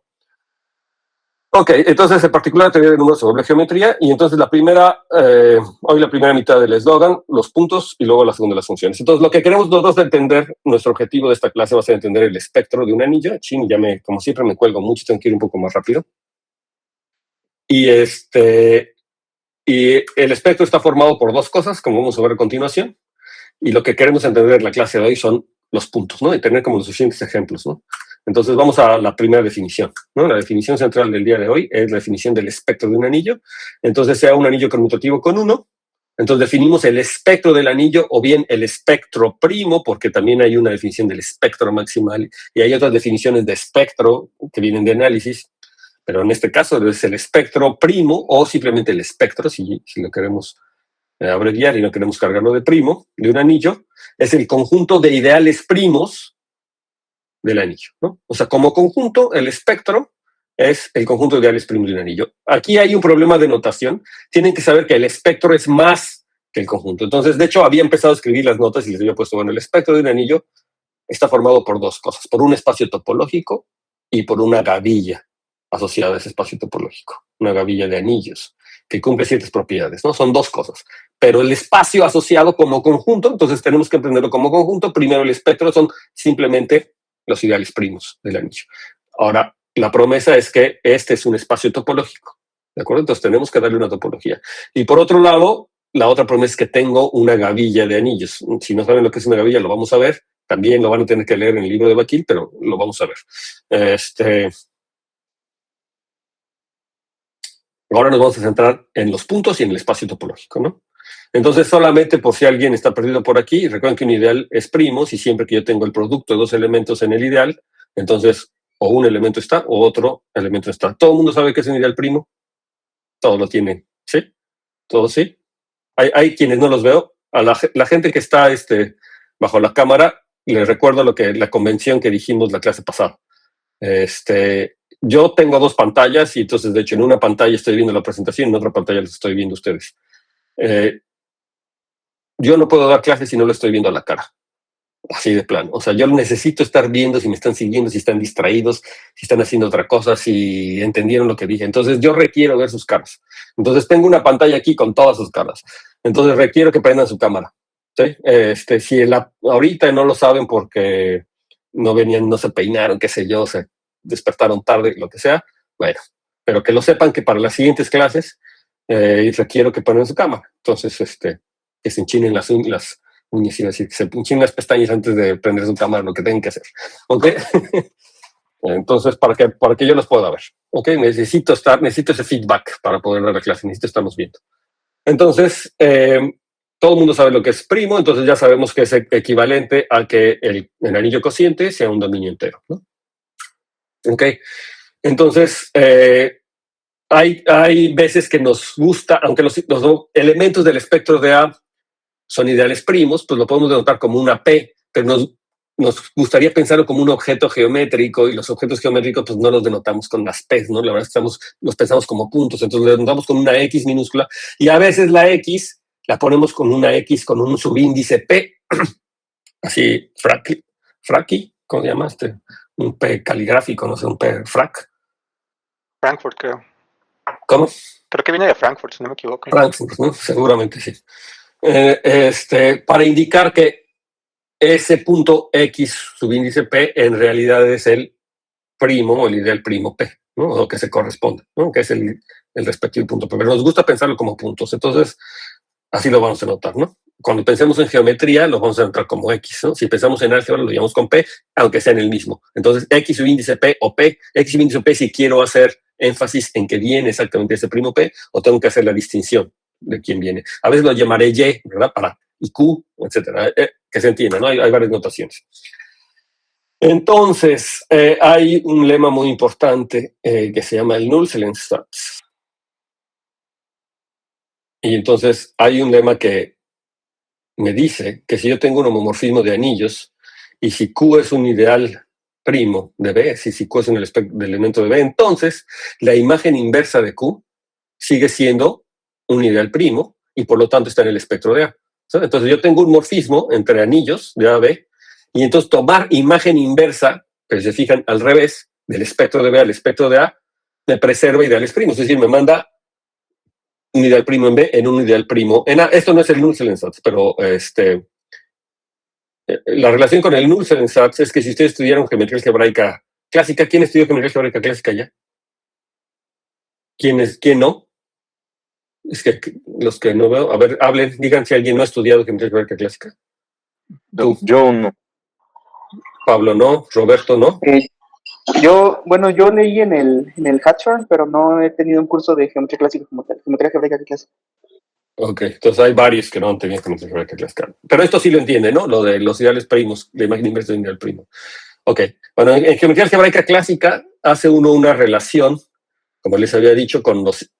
A: Ok, entonces en particular la teoría de números se vuelve geometría, y entonces hoy la primera mitad del eslogan, los puntos, y luego la segunda las funciones. Entonces lo que queremos nosotros entender, nuestro objetivo de esta clase va a ser entender el espectro de un anillo. Chin, como siempre me cuelgo mucho, tengo que ir un poco más rápido. Y el espectro está formado por dos cosas, como vamos a ver a continuación, y lo que queremos entender en la clase de hoy son los puntos, ¿no? Y tener como los suficientes ejemplos, ¿no? Entonces vamos a la primera definición, ¿no? La definición central del día de hoy es la definición del espectro de un anillo. Entonces, sea un anillo conmutativo con uno, entonces definimos el espectro del anillo, o bien el espectro primo, porque también hay una definición del espectro maximal, y hay otras definiciones de espectro que vienen de análisis, pero en este caso es el espectro primo, o simplemente el espectro, si lo queremos abreviar y no queremos cargarlo de primo, de un anillo, es el conjunto de ideales primos del anillo, ¿no? O sea, como conjunto, el espectro es el conjunto de ideales primos de un anillo. Aquí hay un problema de notación. Tienen que saber que el espectro es más que el conjunto. Entonces, de hecho, había empezado a escribir las notas y les había puesto, bueno, el espectro de un anillo está formado por dos cosas, por un espacio topológico y por una gavilla asociada a ese espacio topológico, una gavilla de anillos que cumple ciertas propiedades, ¿no? Son dos cosas. Pero el espacio asociado como conjunto, entonces tenemos que entenderlo como conjunto. Primero, el espectro son simplemente los ideales primos del anillo. Ahora, la promesa es que este es un espacio topológico, ¿de acuerdo? Entonces tenemos que darle una topología. Y por otro lado, la otra promesa es que tengo una gavilla de anillos. Si no saben lo que es una gavilla, lo vamos a ver. También lo van a tener que leer en el libro de Bakil, pero lo vamos a ver. Ahora nos vamos a centrar en los puntos y en el espacio topológico, ¿no? Entonces, solamente por si alguien está perdido por aquí, recuerden que un ideal es primo si siempre que yo tengo el producto de dos elementos en el ideal, entonces o un elemento está o otro elemento está. ¿Todo el mundo sabe qué es un ideal primo? Todos lo tienen, ¿sí? ¿Todos sí? Hay quienes no los veo. A la gente que está bajo la cámara, les recuerdo la convención que dijimos la clase pasada. yo tengo dos pantallas y entonces, de hecho, en una pantalla estoy viendo la presentación, en otra pantalla los estoy viendo ustedes. Yo no puedo dar clases si no lo estoy viendo a la cara. Así de plano. O sea, yo necesito estar viendo si me están siguiendo, si están distraídos, si están haciendo otra cosa, si entendieron lo que dije. Entonces, yo requiero ver sus caras. Entonces, tengo una pantalla aquí con todas sus caras. Entonces, requiero que prendan su cámara. ¿Sí? Si ahorita no lo saben porque no venían, no se peinaron, qué sé yo, se despertaron tarde, lo que sea, bueno, pero que lo sepan que para las siguientes clases requiero que pongan su cámara. Entonces, que se enchinen las uñas, iba a decir, que se enchinen las pestañas antes de prender su cámara, lo que tengan que hacer. ¿Ok? Entonces, para que yo los pueda ver. ¿Ok? Necesito ese feedback para poder dar la clase, necesito estarnos viendo. Entonces, todo el mundo sabe lo que es primo, entonces ya sabemos que es equivalente a que el anillo cociente sea un dominio entero, ¿no? ¿Ok? Entonces, hay veces que nos gusta, aunque los elementos del espectro de A son ideales primos, pues lo podemos denotar como una P, pero nos gustaría pensarlo como un objeto geométrico, y los objetos geométricos pues no los denotamos con las P, ¿no? La verdad es que los pensamos como puntos, entonces los denotamos con una X minúscula, y a veces la X la ponemos con una X con un subíndice P, así, fraki, ¿cómo se llama? Un P caligráfico, no sé, un P frac.
B: Frankfurt, creo.
A: ¿Cómo?
B: Creo que viene de Frankfurt, si no me equivoco.
A: Frankfurt, ¿no? Seguramente sí. Para indicar que ese punto X subíndice P en realidad es el primo o el ideal primo P, ¿no? O que se corresponde, ¿no? Que es el respectivo punto P. Pero nos gusta pensarlo como puntos, entonces así lo vamos a notar, ¿no? Cuando pensemos en geometría, lo vamos a notar como X, ¿no? Si pensamos en álgebra, lo llamamos con P, aunque sea en el mismo. Entonces, X subíndice P o P, X subíndice P si quiero hacer énfasis en que viene exactamente ese primo P, o tengo que hacer la distinción de quién viene. A veces lo llamaré Y, ¿verdad? Para y Q, etcétera. Que se entienda, ¿no? Hay varias notaciones. Entonces, hay un lema muy importante que se llama el Nullstellensatz. Y entonces hay un lema que me dice que si yo tengo un homomorfismo de anillos y si Q es un ideal primo de B, si Q es un elemento de B, entonces la imagen inversa de Q sigue siendo un ideal primo y por lo tanto está en el espectro de A. Entonces yo tengo un morfismo entre anillos de A a B y entonces tomar imagen inversa, que se fijan al revés, del espectro de B al espectro de A, me preserva ideales primos, es decir, me manda un ideal primo en B en un ideal primo en A. Esto no es el Nullstellensatz, pero la relación con el Nullstellensatz es que si ustedes estudiaron geometría algebraica clásica, ¿quién estudió geometría algebraica clásica ya? ¿Quién no? Es que los que no veo, a ver, hablen, digan si alguien no ha estudiado geometría algebraica clásica.
C: ¿Tú? Yo no.
A: Pablo no, Roberto no.
D: Yo leí en el Hatchorn, pero no he tenido un curso de geometría clásica como tal, geometría algebraica clásica.
A: Ok, entonces hay varios que no han tenido geometría algebraica clásica. Pero esto sí lo entiende, ¿no? Lo de los ideales primos, la imagen inversa de un ideal primo. Ok, bueno, en geometría algebraica clásica hace uno una relación, como les había dicho, con los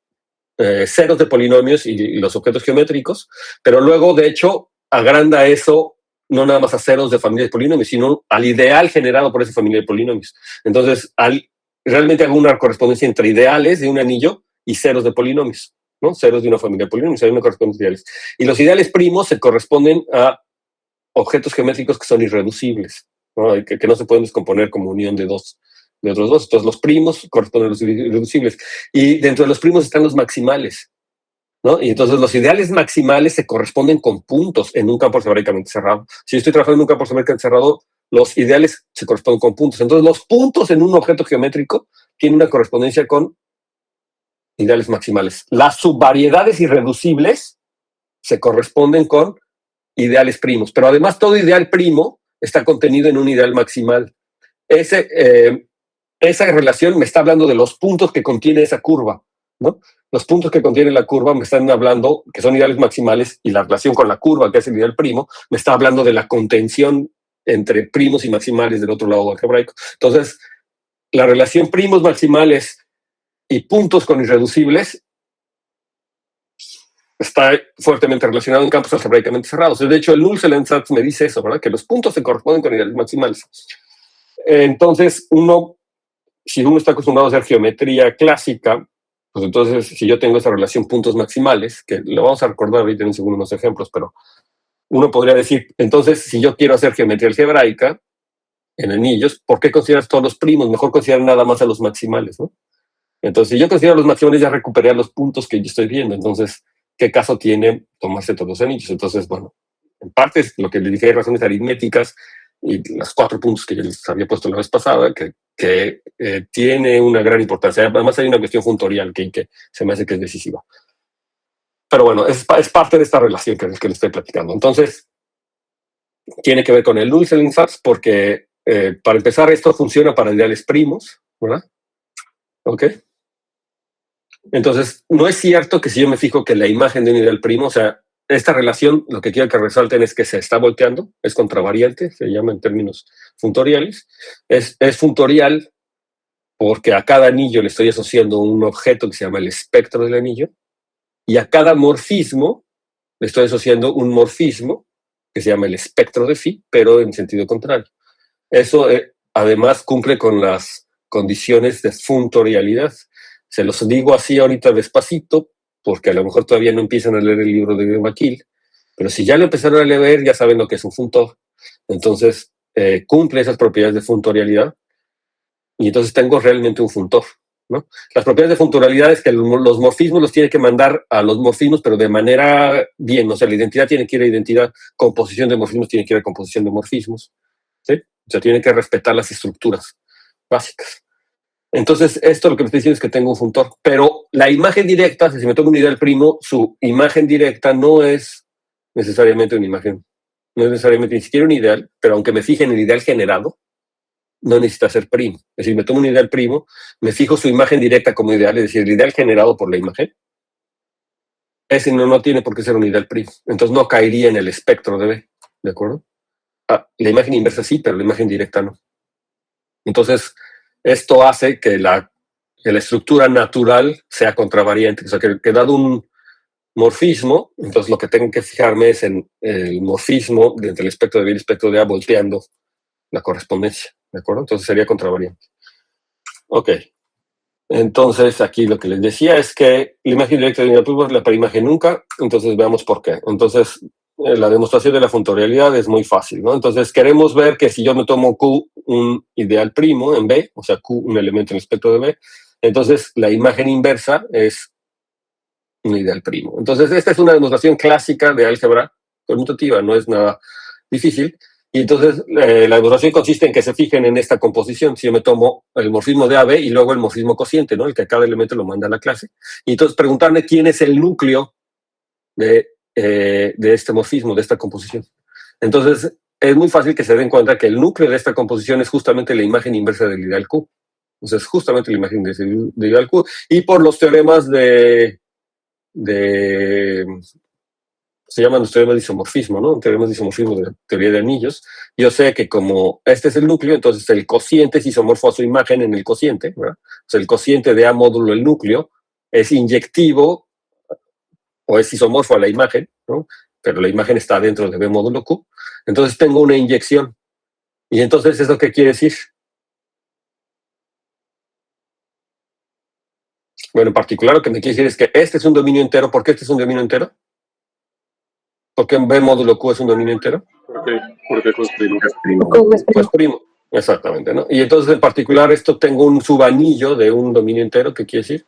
A: ceros de polinomios y los objetos geométricos, pero luego, de hecho, agranda eso no nada más a ceros de familia de polinomios, sino al ideal generado por esa familia de polinomios. Entonces, realmente hago una correspondencia entre ideales de un anillo y ceros de polinomios, ¿no? Ceros de una familia de polinomios, hay una correspondencia de ideales. Y los ideales primos se corresponden a objetos geométricos que son irreducibles, ¿no? Que no se pueden descomponer como unión de otros dos. Entonces, los primos corresponden a los irreducibles. Y dentro de los primos están los maximales, ¿no? Y entonces los ideales maximales se corresponden con puntos en un campo algebraicamente cerrado. Si yo estoy trabajando en un campo algebraicamente cerrado, los ideales se corresponden con puntos. Entonces, los puntos en un objeto geométrico tienen una correspondencia con ideales maximales. Las subvariedades irreducibles se corresponden con ideales primos, pero además todo ideal primo está contenido en un ideal maximal. Esa relación me está hablando de los puntos que contiene esa curva, ¿no? Los puntos que contiene la curva me están hablando que son ideales maximales, y la relación con la curva, que es el ideal primo, me está hablando de la contención entre primos y maximales del otro lado algebraico. Entonces, la relación primos maximales y puntos con irreducibles está fuertemente relacionado en campos algebraicamente cerrados. De hecho, el Nullstellensatz me dice eso, ¿verdad? Que los puntos se corresponden con ideales maximales. Entonces, uno si uno está acostumbrado a hacer geometría clásica, pues entonces si yo tengo esa relación puntos maximales, que lo vamos a recordar ahorita en un segundo unos ejemplos, pero uno podría decir, entonces si yo quiero hacer geometría algebraica en anillos, ¿por qué consideras todos los primos? Mejor considerar nada más a los maximales, ¿no? Entonces, si yo considero los maximales, ya recuperé los puntos que yo estoy viendo. Entonces, ¿qué caso tiene tomarse todos los anillos? Entonces, bueno, en parte es lo que les dije, hay razones aritméticas y los 4 puntos que yo les había puesto la vez pasada, que tiene una gran importancia. Además, hay una cuestión funtorial que se me hace que es decisiva. Pero bueno, es parte de esta relación que les estoy platicando. Entonces, tiene que ver con el Null-Selling-Satz porque, para empezar, esto funciona para ideales primos, ¿verdad? ¿Ok? Entonces, no es cierto que si yo me fijo que la imagen de un ideal primo, o sea, esta relación, lo que quiero que resalten es que se está volteando, es contravariante, se llama en términos funtoriales. Es funtorial porque a cada anillo le estoy asociando un objeto que se llama el espectro del anillo, y a cada morfismo le estoy asociando un morfismo que se llama el espectro de phi, pero en sentido contrario. Eso, además, cumple con las condiciones de funtorialidad. Se los digo así ahorita despacito, porque a lo mejor todavía no empiezan a leer el libro de McGill, pero si ya lo empezaron a leer, ya saben lo que es un funtor. Entonces, cumple esas propiedades de funtorialidad, y entonces tengo realmente un funtor, ¿no? Las propiedades de funtorialidad es que los morfismos los tiene que mandar a los morfismos, pero de manera bien, o sea, la identidad tiene que ir a identidad, composición de morfismos tiene que ir a composición de morfismos, ¿sí? O sea, tiene que respetar las estructuras básicas. Entonces, esto lo que me estoy diciendo es que tengo un funtor, pero la imagen directa, si me tomo un ideal primo, su imagen directa no es necesariamente una imagen, no es necesariamente ni siquiera un ideal, pero aunque me fije en el ideal generado, no necesita ser primo. Es decir, me tomo un ideal primo, me fijo su imagen directa como ideal, es decir, el ideal generado por la imagen, ese no tiene por qué ser un ideal primo. Entonces no caería en el espectro de B, ¿de acuerdo? La imagen inversa sí, pero la imagen directa no. Entonces, esto hace que la estructura natural sea contravariante, o sea, que dado un morfismo, entonces lo que tengo que fijarme es en el morfismo entre el espectro de B y el espectro de A volteando la correspondencia, ¿de acuerdo? Entonces sería contravariante. Ok. Entonces, aquí lo que les decía es que la imagen directa de una es la preimagen nunca, entonces veamos por qué. Entonces, la demostración de la funtorialidad es muy fácil, ¿no? Entonces, queremos ver que si yo me tomo Q un ideal primo en B, o sea, Q un elemento en el espectro de B, entonces la imagen inversa es un ideal primo. Entonces, esta es una demostración clásica de álgebra conmutativa, no es nada difícil. Y entonces la demostración consiste en que se fijen en esta composición. Si yo me tomo el morfismo de AB y luego el morfismo cociente, ¿no? El que cada elemento lo manda a la clase. Y entonces preguntarme quién es el núcleo de este morfismo, de esta composición. Entonces es muy fácil que se den cuenta que el núcleo de esta composición es justamente la imagen inversa del ideal Q. O sea, es justamente la imagen del ideal Q. Y por los teoremas se llaman los teoremas de isomorfismo, ¿no? Teoremas de isomorfismo de la teoría de anillos. Yo sé que como este es el núcleo, entonces el cociente es isomorfo a su imagen en el cociente, ¿verdad? O sea, el cociente de A módulo el núcleo es inyectivo o es isomorfo a la imagen, ¿no? Pero la imagen está dentro de B módulo Q. Entonces tengo una inyección. Y entonces, ¿eso qué quiere decir? Bueno, en particular lo que me quiere decir es que este es un dominio entero. ¿Por qué este es un dominio entero? ¿Por qué B módulo Q es un dominio entero?
C: Porque Q es primo.
A: Pues primo, exactamente, ¿no? Y entonces, en particular, esto tengo un subanillo de un dominio entero, ¿qué quiere decir?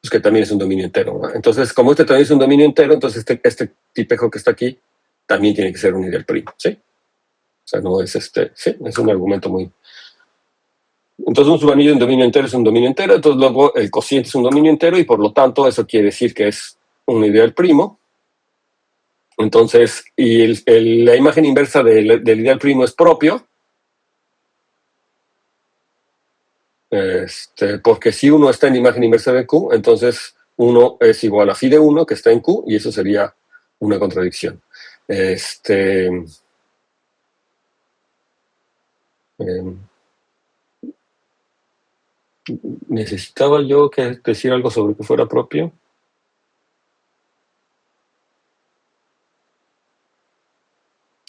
A: Pues que también es un dominio entero, ¿no? Entonces, como este también es un dominio entero, entonces este tipejo que está aquí también tiene que ser un ideal primo, ¿sí? O sea, no es sí, es un argumento muy... Entonces, un subanillo de un dominio entero es un dominio entero, entonces luego el cociente es un dominio entero y por lo tanto eso quiere decir que es un ideal primo. Entonces, y la imagen inversa del ideal primo es propio, porque si uno está en imagen inversa de Q, entonces uno es igual a phi de 1 que está en Q, y eso sería una contradicción. Necesitaba yo decir algo sobre que fuera propio.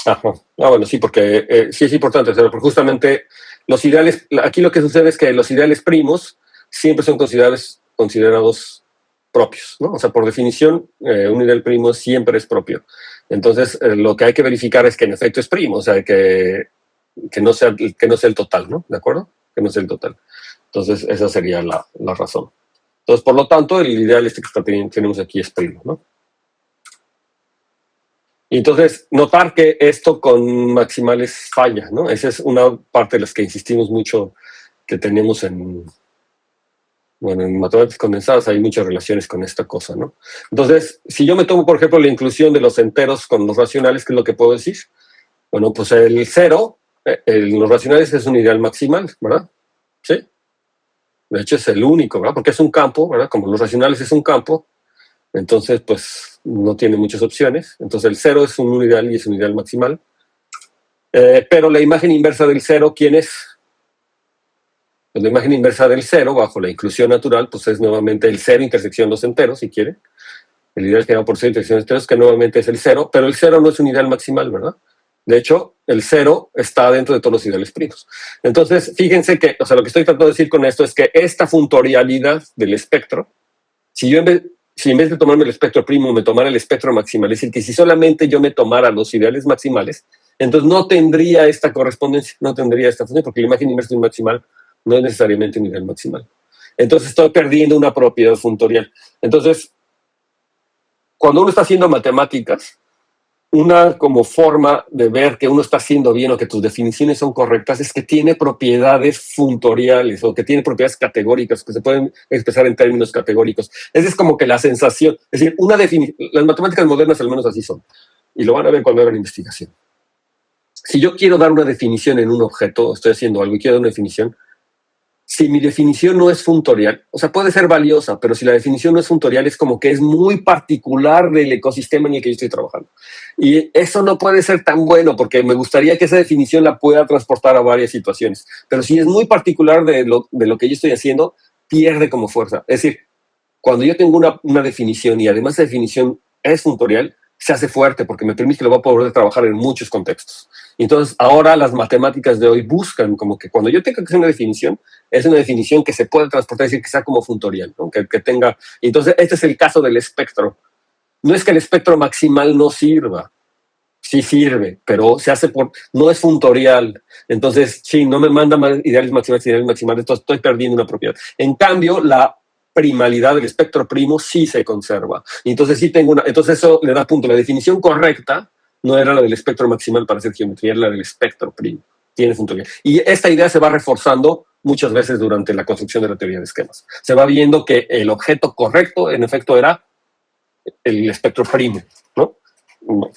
A: Ajá. Bueno, sí, porque sí es importante hacerlo, porque justamente los ideales, aquí lo que sucede es que los ideales primos siempre son considerados propios, ¿no? O sea, por definición, un ideal primo siempre es propio. Entonces, lo que hay que verificar es que en efecto es primo, o sea, que no sea el total, ¿no? ¿De acuerdo? Que no sea el total. Entonces, esa sería la razón. Entonces, por lo tanto, el ideal que tenemos aquí es primo, ¿no? Y entonces, notar que esto con maximales falla, ¿no? Esa es una parte de las que insistimos mucho que tenemos en matemáticas condensadas hay muchas relaciones con esta cosa, ¿no? Entonces, si yo me tomo, por ejemplo, la inclusión de los enteros con los racionales, ¿qué es lo que puedo decir? Bueno, pues el 0, los racionales es un ideal maximal, ¿verdad? Sí. De hecho, es el único, ¿verdad? Porque es un campo, ¿verdad? Como los racionales es un campo, entonces, pues, no tiene muchas opciones. Entonces, el 0 es un ideal y es un ideal maximal. Pero la imagen inversa del 0, ¿quién es? Pues la imagen inversa del 0, bajo la inclusión natural, pues es nuevamente el 0 intersección los enteros, si quiere. El ideal generado por 0 intersección de enteros, que nuevamente es el 0, pero el 0 no es un ideal maximal, ¿verdad? De hecho, el 0 está dentro de todos los ideales primos. Entonces, fíjense que, o sea, lo que estoy tratando de decir con esto es que esta funtorialidad del espectro, si en vez de tomarme el espectro primo me tomara el espectro maximal, es decir, que si solamente yo me tomara los ideales maximales, entonces no tendría esta correspondencia, no tendría esta función, porque la imagen inversa de un maximal no es necesariamente un ideal maximal. Entonces estoy perdiendo una propiedad funtorial. Entonces, cuando uno está haciendo matemáticas, una como forma de ver que uno está haciendo bien o que tus definiciones son correctas es que tiene propiedades funtoriales o que tiene propiedades categóricas que se pueden expresar en términos categóricos. Esa es como que la sensación. Es decir, las matemáticas modernas al menos así son. Y lo van a ver cuando hagan investigación. Si yo quiero dar una definición en un objeto, estoy haciendo algo y quiero dar una definición, si mi definición no es funtorial, o sea, puede ser valiosa, pero si la definición no es funtorial, es como que es muy particular del ecosistema en el que yo estoy trabajando. Y eso no puede ser tan bueno, porque me gustaría que esa definición la pueda transportar a varias situaciones. Pero si es muy particular de lo que yo estoy haciendo, pierde como fuerza. Es decir, cuando yo tengo una definición y además esa definición es funtorial, se hace fuerte porque me permite que lo voy a poder trabajar en muchos contextos. Entonces, ahora las matemáticas de hoy buscan como que cuando yo tenga que hacer una definición, es una definición que se puede transportar, es decir, que sea como funtorial, ¿no? que tenga... Entonces, este es el caso del espectro. No es que el espectro maximal no sirva, sí sirve, pero se hace no es funtorial. Entonces, sí, no me manda ideales maximales, entonces estoy perdiendo una propiedad. En cambio, la primalidad del espectro primo sí se conserva. Entonces, sí tengo entonces eso le da punto. La definición correcta no era la del espectro maximal para hacer geometría, era la del espectro primo. Tiene funtorial. Y esta idea se va reforzando muchas veces durante la construcción de la teoría de esquemas. Se va viendo que el objeto correcto, en efecto, era el espectro primo, ¿no?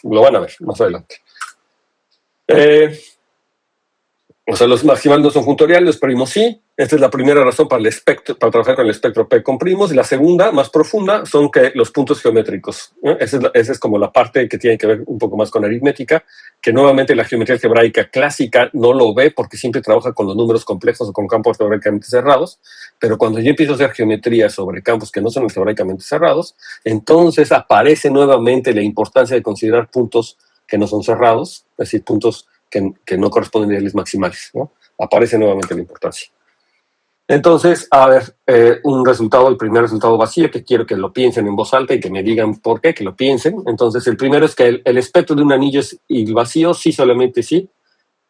A: Lo van a ver más adelante. O sea, los maximales no son funtoriales, los primos sí. Esta es la primera razón para trabajar con el espectro P con primos. Y la segunda, más profunda, son que los puntos geométricos. Esa es como la parte que tiene que ver un poco más con aritmética, que nuevamente la geometría algebraica clásica no lo ve porque siempre trabaja con los números complejos o con campos algebraicamente cerrados. Pero cuando yo empiezo a hacer geometría sobre campos que no son algebraicamente cerrados, entonces aparece nuevamente la importancia de considerar puntos que no son cerrados, es decir, puntos que no corresponden a niveles maximales, ¿no? Aparece nuevamente la importancia. Entonces, a ver, el primer resultado vacío, que quiero que lo piensen en voz alta y que me digan por qué, que lo piensen. Entonces, el primero es que el espectro de un anillo es el vacío, sí, solamente sí.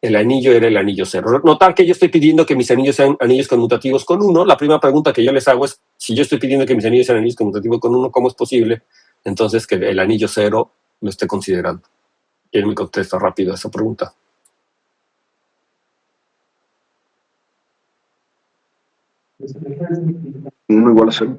A: El anillo era el anillo 0. Notar que yo estoy pidiendo que mis anillos sean anillos conmutativos con 1. La primera pregunta que yo les hago es, si yo estoy pidiendo que mis anillos sean anillos conmutativos con 1, ¿cómo es posible entonces que el anillo 0 lo esté considerando? ¿Quién me contesta rápido a esa pregunta?
C: Uno igual a 0.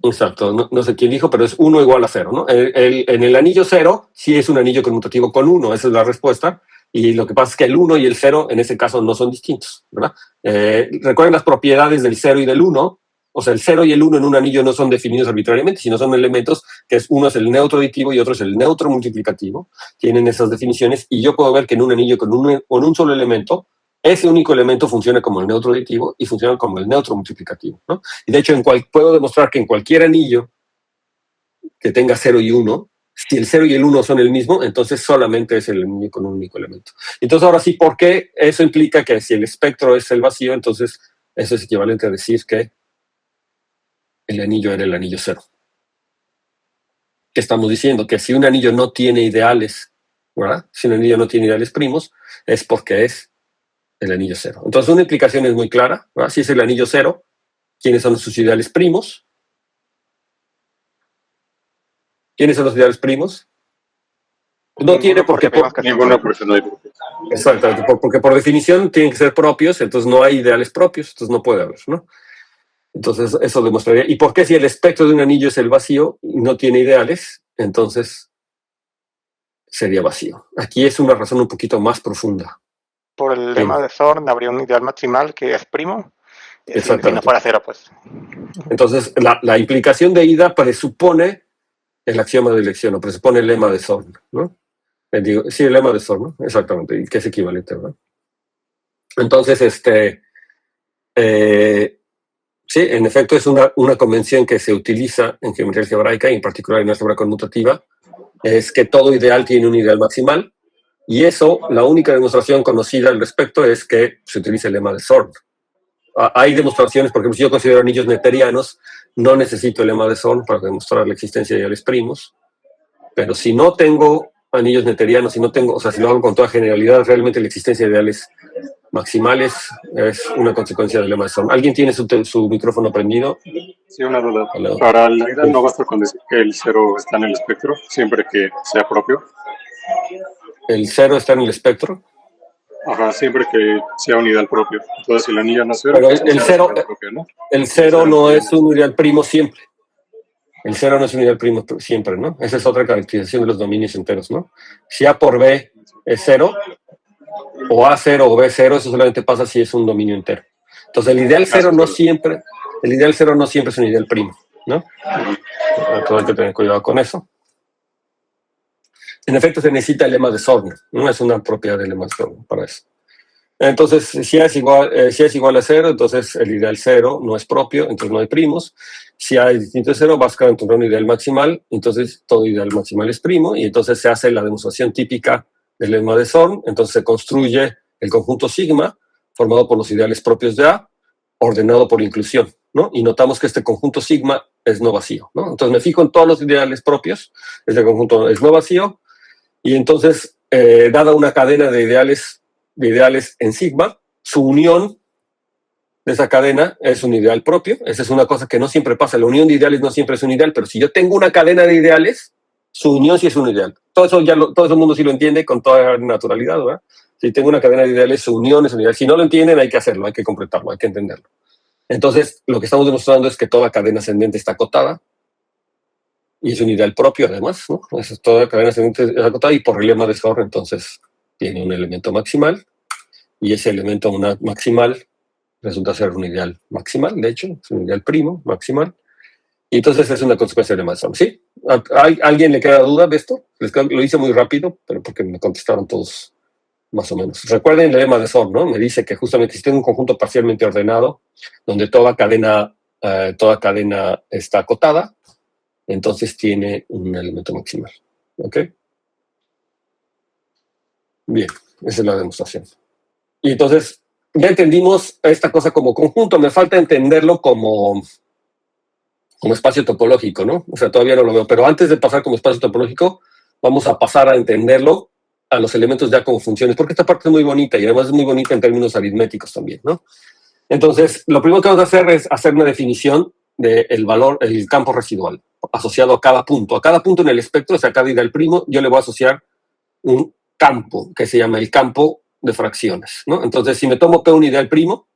A: Exacto, no sé quién dijo, pero es 1 igual a 0, ¿no? En el anillo 0 sí es un anillo conmutativo con 1, esa es la respuesta. Y lo que pasa es que el 1 y el 0 en ese caso no son distintos, ¿verdad? Recuerden las propiedades del 0 y del 1. O sea, el 0 y el 1 en un anillo no son definidos arbitrariamente, sino son elementos que uno es el neutro aditivo y otro es el neutro multiplicativo. Tienen esas definiciones y yo puedo ver que en un anillo con un solo elemento, ese único elemento funciona como el neutro aditivo y funciona como el neutro multiplicativo, ¿no? Y de hecho puedo demostrar que en cualquier anillo que tenga 0 y 1, Si el 0 y el 1 son el mismo, entonces solamente es el anillo con un único elemento. Entonces, ahora sí, ¿por qué? Eso implica que si el espectro es el vacío, entonces eso es equivalente a decir que el anillo era el anillo 0. ¿Qué estamos diciendo? Que si un anillo no tiene ideales, ¿verdad? Si un anillo no tiene ideales primos, es porque es el anillo 0. Entonces, una implicación es muy clara, ¿verdad? Si es el anillo 0, ¿quiénes son sus ideales primos? ¿Quiénes son los ideales primos? No tiene porque
C: Ninguna persona hay propios.
A: Exactamente, porque por definición tienen que ser propios, entonces no hay ideales propios, entonces no puede haber, ¿no? Entonces eso demostraría. ¿Y por qué si el espectro de un anillo es el vacío y no tiene ideales? Entonces sería vacío. Aquí es una razón un poquito más profunda.
B: Por el lema de Zorn habría un ideal maximal que es primo. Si no fuera 0, pues.
A: Entonces la implicación de ida presupone el axioma de elección, o presupone el lema de Zorn, ¿no? Sí, el lema de Zorn, ¿no? Exactamente, y que es equivalente, ¿verdad? Entonces, sí, en efecto es una convención que se utiliza en geometría algebraica, y en particular en álgebra conmutativa, es que todo ideal tiene un ideal maximal, y eso, la única demostración conocida al respecto es que se utiliza el lema de Zorn. Hay demostraciones, por ejemplo, si yo considero anillos neperianos, no necesito el lema de Zorn para demostrar la existencia de ideales primos, pero si no tengo anillos neperianos, si no tengo, o sea, si lo hago con toda generalidad, realmente la existencia de ideales maximales es una consecuencia del lema de Zorn. ¿Alguien tiene su micrófono prendido?
C: Sí, una duda.
A: Hello.
C: Para la ida no basta con decir que el 0 está en el espectro, siempre que sea propio.
A: ¿El 0 está en el espectro?
C: Ajá, siempre que sea un ideal propio. Entonces, si el anillo no es 0,
A: pero
C: pues
A: el 0
C: propio, ¿no?
A: El 0 no es un ideal primo siempre. El 0 no es un ideal primo siempre, ¿no? Esa es otra caracterización de los dominios enteros, ¿no? Si A por B es 0, o A0 o B0, eso solamente pasa si es un dominio entero. Entonces el ideal 0 no siempre es un ideal primo, ¿no? Entonces hay que tener cuidado con eso. En efecto, se necesita el lema de Zorn, ¿no? Es una propiedad del lema de Zorn para eso. Entonces, si A es igual a 0, entonces el ideal 0 no es propio, entonces no hay primos. Si A es distinto de 0, vas a encontrar un ideal maximal, entonces todo ideal maximal es primo, y entonces se hace la demostración típica del lema de Zorn, entonces se construye el conjunto sigma, formado por los ideales propios de A, ordenado por inclusión, ¿no? Y notamos que este conjunto sigma es no vacío, ¿no? Entonces me fijo en todos los ideales propios, este conjunto es no vacío, y entonces, dada una cadena de ideales en sigma, su unión de esa cadena es un ideal propio. Esa es una cosa que no siempre pasa. La unión de ideales no siempre es un ideal, pero si yo tengo una cadena de ideales, su unión sí es un ideal. Todo el mundo sí lo entiende con toda naturalidad, ¿verdad? Si tengo una cadena de ideales, su unión es un ideal. Si no lo entienden, hay que hacerlo, hay que completarlo, hay que entenderlo. Entonces, lo que estamos demostrando es que toda cadena ascendente está acotada, y es un ideal propio además, ¿no? Toda cadena ascendente es acotada, y por el lema de Zorn, entonces, tiene un elemento maximal, y ese elemento maximal resulta ser un ideal maximal, de hecho, es un ideal primo, maximal, y entonces es una consecuencia de lema de Zorn. ¿Sí? ¿Alguien le queda duda de esto? Lo hice muy rápido, pero porque me contestaron todos más o menos. Recuerden el lema de Zorn, ¿no? Me dice que justamente si tengo un conjunto parcialmente ordenado, donde toda cadena está acotada, entonces tiene un elemento maximal. ¿Ok? Bien, esa es la demostración. Y entonces, ya entendimos esta cosa como conjunto, me falta entenderlo como espacio topológico, ¿no? O sea, todavía no lo veo, pero antes de pasar como espacio topológico, vamos a pasar a entenderlo a los elementos ya como funciones, porque esta parte es muy bonita y además es muy bonita en términos aritméticos también, ¿no? Entonces, lo primero que vamos a hacer es hacer una definición del valor, el campo residual, asociado a cada punto. A cada punto en el espectro, o sea, a cada ideal primo, yo le voy a asociar un campo que se llama el campo de fracciones, ¿no? Entonces, si me tomo P un ideal primo,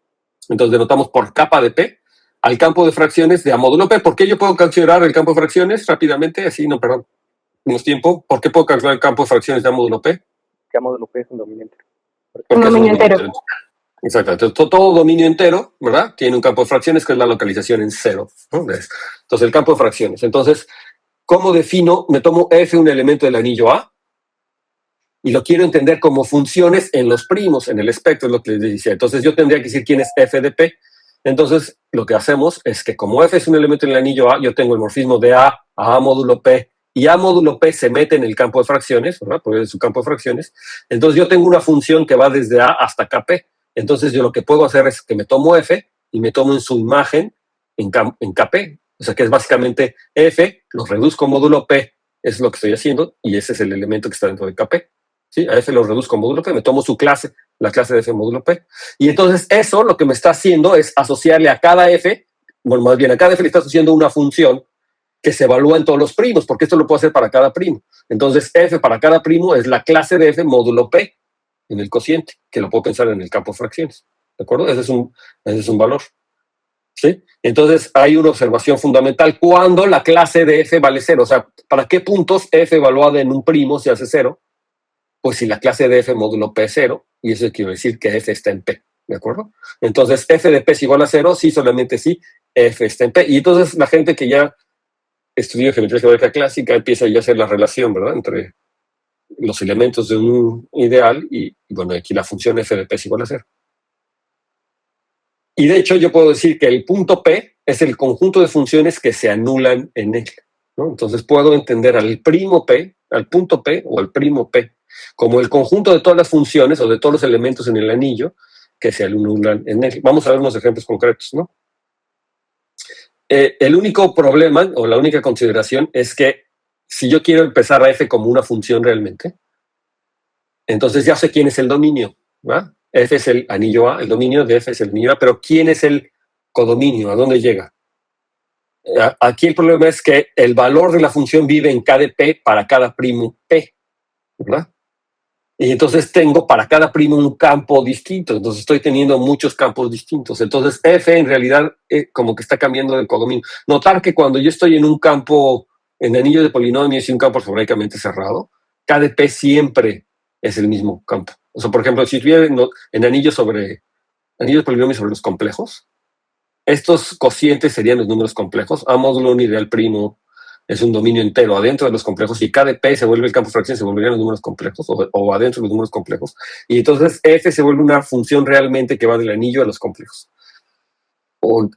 A: entonces denotamos por capa de P al campo de fracciones de A módulo P. ¿Por qué yo puedo considerar el campo de fracciones rápidamente? Así, no, perdón, menos tiempo. ¿Por qué puedo calcular el campo de fracciones de A módulo P?
D: Que A módulo P es un dominio entero.
E: Un dominio entero.
A: Exacto. Entonces, todo dominio entero, ¿verdad? Tiene un campo de fracciones que es la localización en 0, ¿no? Entonces, el campo de fracciones. Entonces, ¿cómo defino? Me tomo F, un elemento del anillo A, y lo quiero entender como funciones en los primos, en el espectro, es lo que les decía. Entonces, yo tendría que decir quién es F de P. Entonces, lo que hacemos es que como F es un elemento en el anillo A, yo tengo el morfismo de A módulo P y A módulo P se mete en el campo de fracciones, ¿verdad? Porque es su campo de fracciones. Entonces yo tengo una función que va desde A hasta KP. Entonces yo lo que puedo hacer es que me tomo F y me tomo en su imagen en KP. O sea que es básicamente F, lo reduzco módulo P, es lo que estoy haciendo, y ese es el elemento que está dentro de KP. ¿Sí? A F lo reduzco módulo P, me tomo su clase, la clase de F módulo P. Y entonces eso lo que me está haciendo es asociarle a cada F, bueno, más bien a cada F le está asociando una función que se evalúa en todos los primos, porque esto lo puedo hacer para cada primo. Entonces, F para cada primo es la clase de F módulo P en el cociente, que lo puedo pensar en el campo de fracciones. ¿De acuerdo? Ese es un valor. ¿Sí? Entonces, hay una observación fundamental cuando la clase de F vale 0. O sea, ¿para qué puntos F evaluada en un primo se hace 0? Pues si la clase de F módulo P es 0, y eso quiere decir que F está en P. ¿De acuerdo? Entonces, F de P es igual a 0, sí, solamente sí, F está en P. Y entonces la gente que ya estudió geometría geométrica clásica empieza ya a hacer la relación, ¿verdad?, entre los elementos de un ideal y bueno, aquí la función F de P es igual a 0. Y de hecho yo puedo decir que el punto P es el conjunto de funciones que se anulan en él, ¿no? Entonces puedo entender al primo P, al punto P o al primo P, como el conjunto de todas las funciones o de todos los elementos en el anillo que se anulan en él. Vamos a ver unos ejemplos concretos, ¿no? El único problema o la única consideración es que si yo quiero empezar a F como una función realmente, entonces ya sé quién es el dominio, ¿verdad? F es el anillo A, el dominio de F es el anillo A, pero ¿quién es el codominio? ¿A dónde llega? Aquí el problema es que el valor de la función vive en K de P para cada primo P, ¿verdad? Y entonces tengo para cada primo un campo distinto, entonces estoy teniendo muchos campos distintos. Entonces F en realidad como que está cambiando de codominio. Notar que cuando yo estoy en un campo, en anillo de polinomios y un campo algebraicamente cerrado, K de P siempre es el mismo campo. O sea, por ejemplo, si estuviera en anillos de polinomios sobre los complejos, estos cocientes serían los números complejos. A módulo un ideal primo es un dominio entero adentro de los complejos y K de P se vuelve el campo de fracción, se volverían los números complejos o adentro de los números complejos. Y entonces F se vuelve una función realmente que va del anillo a los complejos.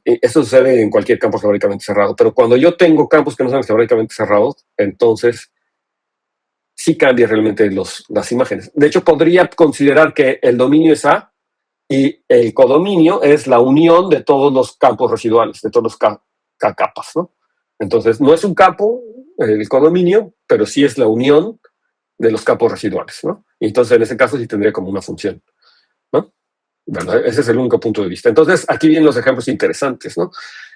A: Eso sucede en cualquier campo algebraicamente cerrado. Pero cuando yo tengo campos que no son algebraicamente cerrados, entonces sí cambia realmente las imágenes. De hecho, podría considerar que el dominio es A y el codominio es la unión de todos los campos residuales, de todos los K capas, ¿no? Entonces, no es un campo, el codominio, pero sí es la unión de los campos residuales, ¿no? Y entonces, en ese caso, sí tendría como una función, ¿no? ¿Verdad? Ese es el único punto de vista. Entonces, aquí vienen los ejemplos interesantes, ¿no?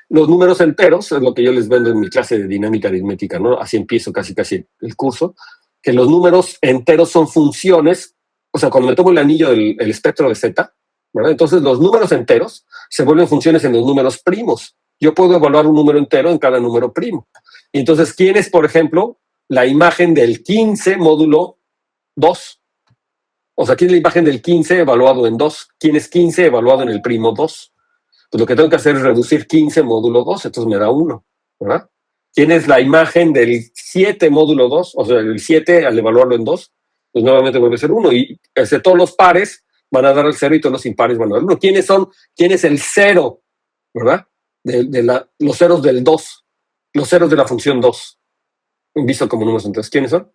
A: Los números enteros, es lo que yo les vendo en mi clase de dinámica aritmética, ¿no? Así empiezo casi el curso, que los números enteros son funciones, o sea, cuando me tomo el anillo del espectro de Z, ¿verdad? Entonces, los números enteros se vuelven funciones en los números primos. Yo puedo evaluar un número entero en cada número primo. Y entonces, ¿quién es, por ejemplo, la imagen del 15 módulo 2? O sea, ¿quién es la imagen del 15 evaluado en 2? ¿Quién es 15 evaluado en el primo 2? Pues lo que tengo que hacer es reducir 15 módulo 2, entonces me da 1, ¿verdad? ¿Quién es la imagen del 7 módulo 2? O sea, el 7 al evaluarlo en 2, pues nuevamente vuelve a ser 1. Y todos los pares van a dar el 0 y todos los impares van a dar 1. ¿Quién es el 0? ¿Verdad? Los ceros del 2, los ceros de la función 2, visto como números enteros. ¿Quiénes son?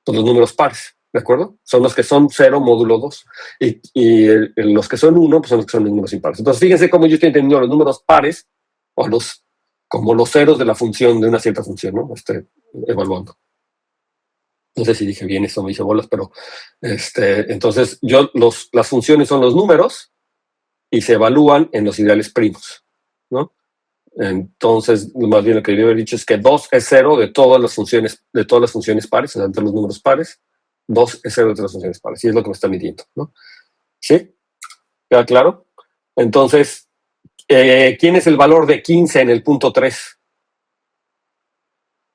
A: Pues los números pares, ¿de acuerdo? Son los que son 0 módulo 2. Y los que son 1, pues son los que son los números impares. Entonces, fíjense cómo yo estoy entendiendo los números pares, o como los ceros de la función, de una cierta función, ¿no? Evaluando. No sé si dije bien eso, me hice bolas, pero entonces las funciones son los números y se evalúan en los ideales primos, ¿no? Entonces, más bien lo que yo haber dicho es que 2 es 0 de todas las funciones pares, o sea, de los números pares. 2 es 0 de todas las funciones pares, y es lo que me está midiendo, ¿no? ¿Sí? ¿Queda claro? Entonces, ¿quién es el valor de 15 en el punto 3?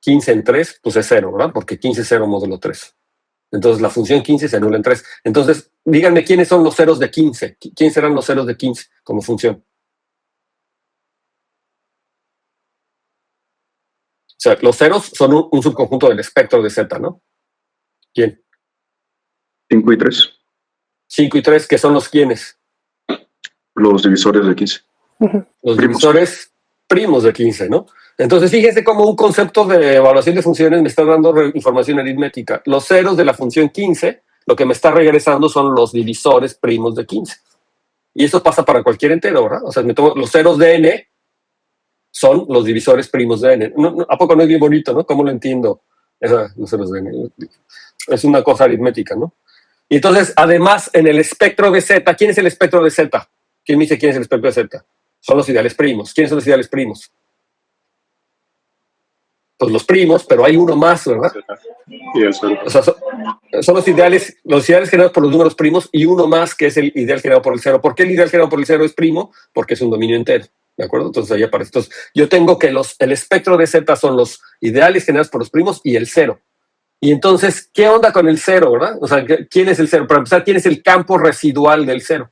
A: 15 en 3, pues es 0, ¿verdad? Porque 15 es 0 módulo 3. Entonces, la función 15 se anula en 3. Entonces, díganme quiénes son los ceros de 15. ¿Quiénes serán los ceros de 15 como función? O sea, los ceros son un subconjunto del espectro de Z, ¿no? ¿Quién?
F: 5 y 3.
A: 5 y 3, ¿qué son los quiénes?
F: Los divisores de 15.
A: Los
F: Primos.
A: divisores primos de 15, ¿no? Entonces, fíjense cómo un concepto de evaluación de funciones me está dando información aritmética. Los ceros de la función 15, lo que me está regresando son los divisores primos de 15. Y eso pasa para cualquier entero, ¿verdad? O sea, los ceros de n son los divisores primos de n. ¿A poco no es bien bonito, no? ¿Cómo lo entiendo? Los ceros de n. Es una cosa aritmética, ¿no? Y entonces, además, en el espectro de Z, ¿quién es el espectro de Z? ¿Quién me dice quién es el espectro de Z? Son los ideales primos. ¿Quiénes son los ideales primos? Pues los primos, pero hay uno más, ¿verdad?
C: Y el cero.
A: O sea, son los ideales generados por los números primos y uno más que es el ideal generado por el cero. ¿Por qué el ideal generado por el cero es primo? Porque es un dominio entero, ¿de acuerdo? Entonces ahí aparece. Entonces, yo tengo que el espectro de Z son los ideales generados por los primos y el cero. Y entonces, ¿qué onda con el cero, verdad? O sea, ¿quién es el cero? Para empezar, ¿quién es el campo residual del cero?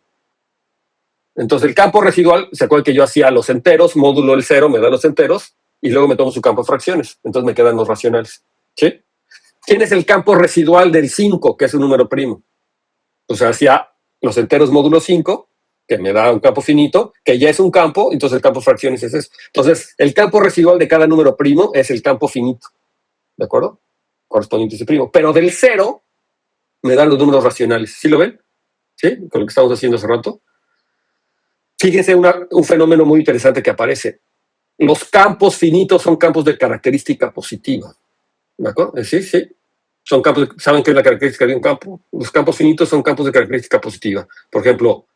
A: Entonces, el campo residual, ¿se acuerdan que yo hacía los enteros, módulo el cero, me da los enteros, y luego me tomo su campo de fracciones? Entonces me quedan los racionales. ¿Sí? ¿Quién es el campo residual del 5, que es un número primo? O sea, hacía los enteros módulo 5, que me da un campo finito, que ya es un campo, entonces el campo de fracciones es eso. Entonces, el campo residual de cada número primo es el campo finito. ¿De acuerdo? Correspondiente a ese primo. Pero del 0 me dan los números racionales. ¿Sí lo ven? ¿Sí? Con lo que estamos haciendo hace rato. Fíjense un fenómeno muy interesante que aparece. Los campos finitos son campos de característica positiva. ¿De acuerdo? Sí, sí. Son campos, ¿saben qué es la característica de un campo? Los campos finitos son campos de característica positiva. Por ejemplo,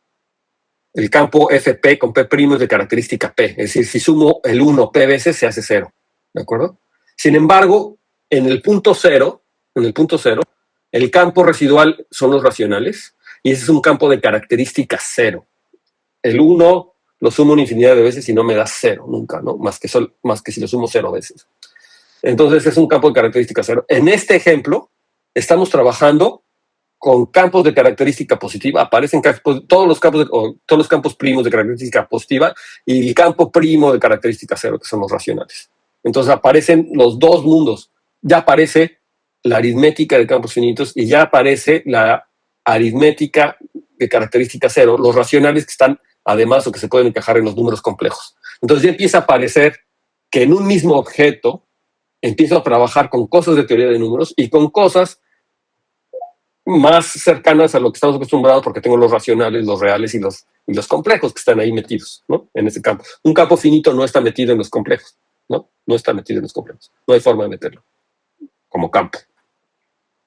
A: el campo FP con P' es de característica P. Es decir, si sumo el 1 P veces, se hace 0. ¿De acuerdo? Sin embargo, en el punto cero, el campo residual son los racionales y ese es un campo de característica 0. El 1 lo sumo una infinidad de veces y no me da 0 nunca, ¿no? Más que si lo sumo 0 veces. Entonces es un campo de característica 0. En este ejemplo, estamos trabajando con campos de característica positiva. Aparecen todos los campos primos de característica positiva y el campo primo de característica 0, que son los racionales. Entonces aparecen los dos mundos. Ya aparece la aritmética de campos finitos y ya aparece la aritmética de característica 0, los racionales que están además o que se pueden encajar en los números complejos. Entonces ya empieza a aparecer que en un mismo objeto empiezo a trabajar con cosas de teoría de números y con cosas más cercanas a lo que estamos acostumbrados porque tengo los racionales, los reales y los complejos que están ahí metidos, ¿no? En ese campo. Un campo finito no está metido en los complejos, ¿no? No está metido en los complejos. No hay forma de meterlo como campo.